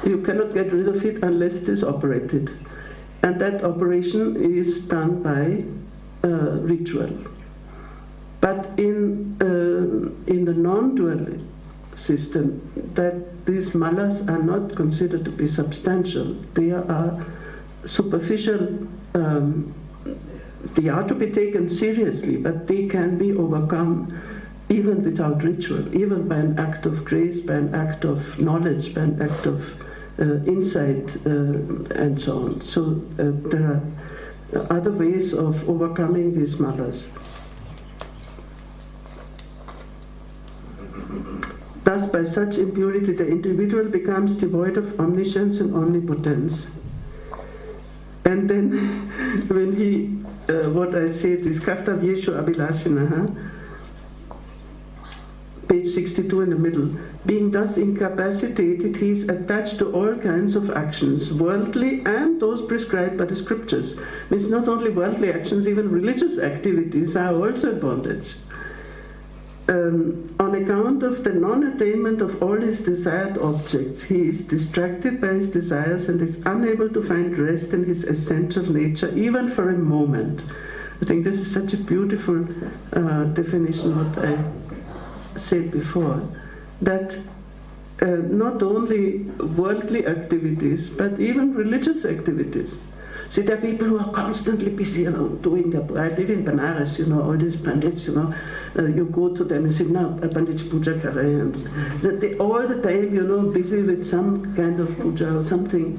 you cannot get rid of it unless it is operated. And that operation is done by ritual. But in the non-dual system, that these malas are not considered to be substantial. They are superficial. They are to be taken seriously, but they can be overcome even without ritual, even by an act of grace, by an act of knowledge, by an act of insight, and so on. So there are other ways of overcoming these malas. Thus, by such impurity, the individual becomes devoid of omniscience and omnipotence. And then, when he, what I said is Kartavyeshu Abhilashinaha, page 62 in the middle, being thus incapacitated, he is attached to all kinds of actions, worldly and those prescribed by the scriptures. Means not only worldly actions, even religious activities are also bondage. On account of the non-attainment of all his desired objects, he is distracted by his desires and is unable to find rest in his essential nature, even for a moment. I think this is such a beautiful definition, what I said before, that not only worldly activities, but even religious activities. See, there are people who are constantly busy, doing their. I live in Benares, all these pandits, you go to them and say, no, Pandit puja kare, and they all the time, busy with some kind of puja or something,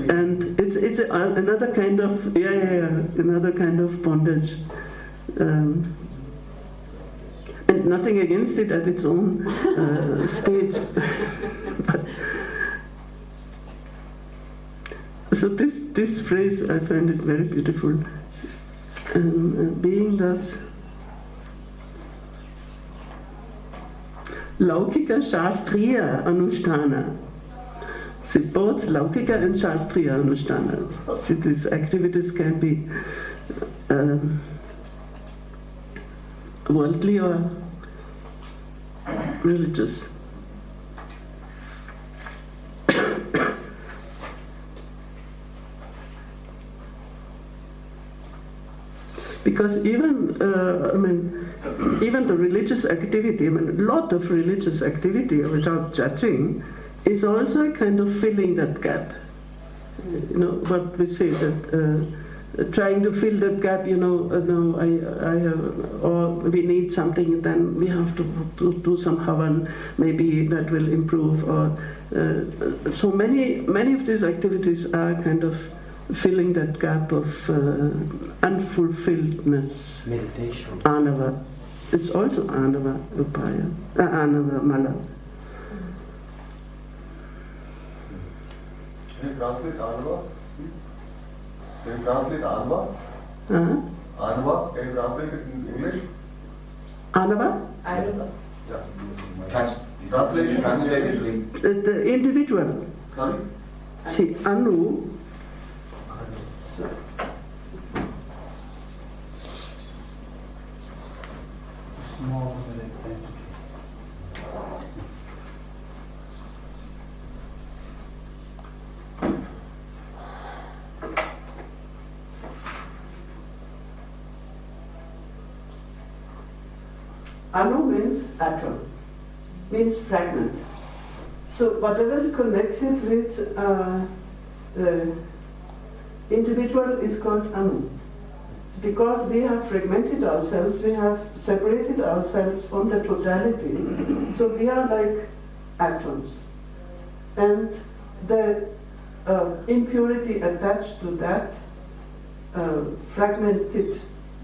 and it's another kind of another kind of bondage, and nothing against it at its own stage. So this phrase, I find it very beautiful. Being thus Laukika Shastriya Anushtana. See, both Laukika and Shastriya Anushtana. See, these activities can be worldly or religious. Because even, even the religious activity, a lot of religious activity without judging is also a kind of filling that gap. What we say, that trying to fill that gap, or we need something, then we have to do some havan, maybe that will improve. Or so many of these activities are kind of filling that gap of unfulfilledness. Meditation. Anava. It's also anava upaya. Anava mala. Can you translate anava? Can you translate anava? Anava, can you translate it in English? Anava? Anava. Yeah. Translation. The individual. Sorry? See, anu. Small identity. Anu means atom, means fragment. So whatever is connected with the individual is called anu. Because we have fragmented ourselves, we have separated ourselves from the totality, so we are like atoms. And the impurity attached to that fragmented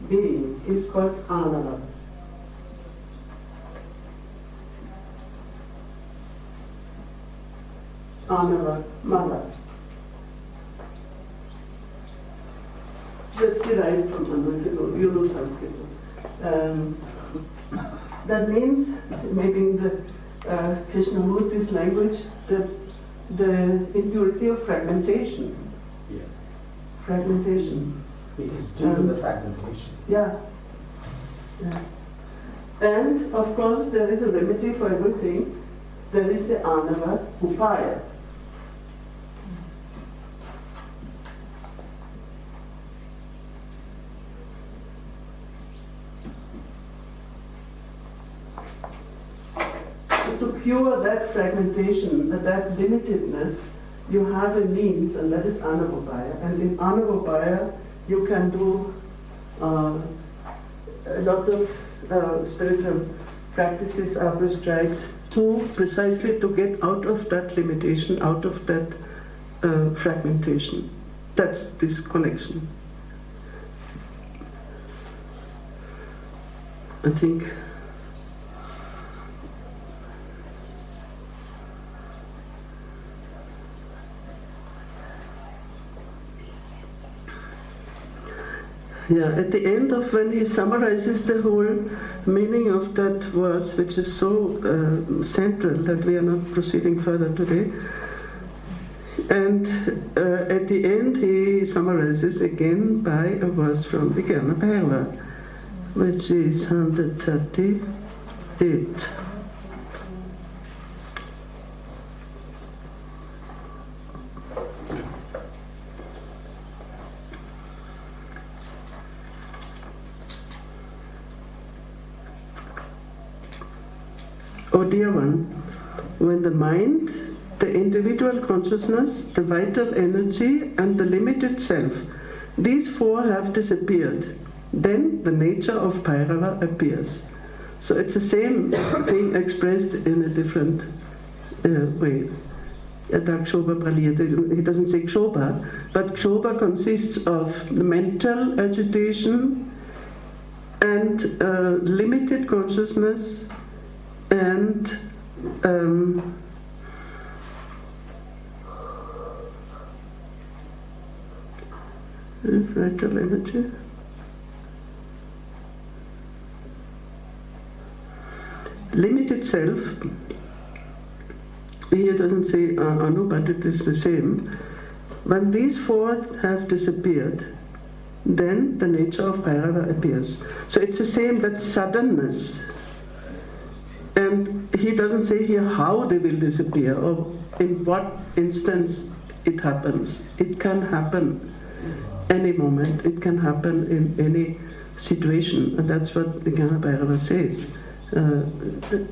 being is called anava. Anava, mala. That's derived from Anu, if you know Sanskrit. That means, maybe in the Krishnamurti's language, the impurity of fragmentation. Yes. Fragmentation. It is due to the fragmentation. Yeah. And of course, there is a remedy for everything. There is the anava upaya. To cure that fragmentation, that limitedness, you have a means, and that is anavopaya. And in anavopaya, you can do a lot of spiritual practices are prescribed precisely to get out of that limitation, out of that fragmentation. That's this connection. I think at the end of when he summarizes the whole meaning of that verse, which is so central that we are not proceeding further today, and at the end he summarizes again by a verse from Vigyana Bhairava, which is 138. O dear one, when the mind, the individual consciousness, the vital energy, and the limited self, these four have disappeared, then the nature of Bhairava appears. So it's the same thing expressed in a different way. He doesn't say Kshoba, but Kshoba consists of the mental agitation and limited consciousness and vital energy. Limited self, here doesn't say Anu, but it is the same. When these four have disappeared, then the nature of Bhairava appears. So it's the same, that suddenness. And he doesn't say here how they will disappear or in what instance it happens. It can happen any moment, it can happen in any situation, and that's what Vigyana Bhairava says.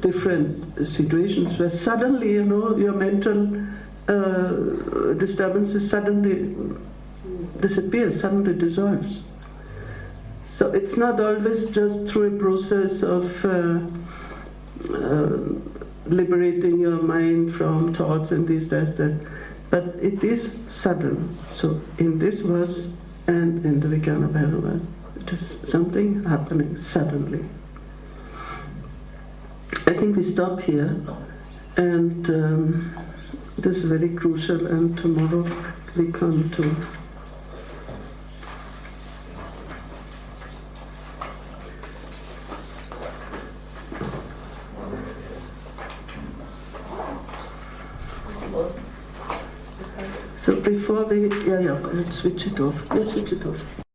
Different situations where suddenly, your mental disturbances suddenly disappears, suddenly dissolves. So it's not always just through a process of liberating your mind from thoughts and this, that, but it is sudden. So in this verse and in the Vigyana Bhairava, it is something happening suddenly. I think we stop here, and this is very crucial, and tomorrow we come to so before we, let's switch it off. Let's switch it off.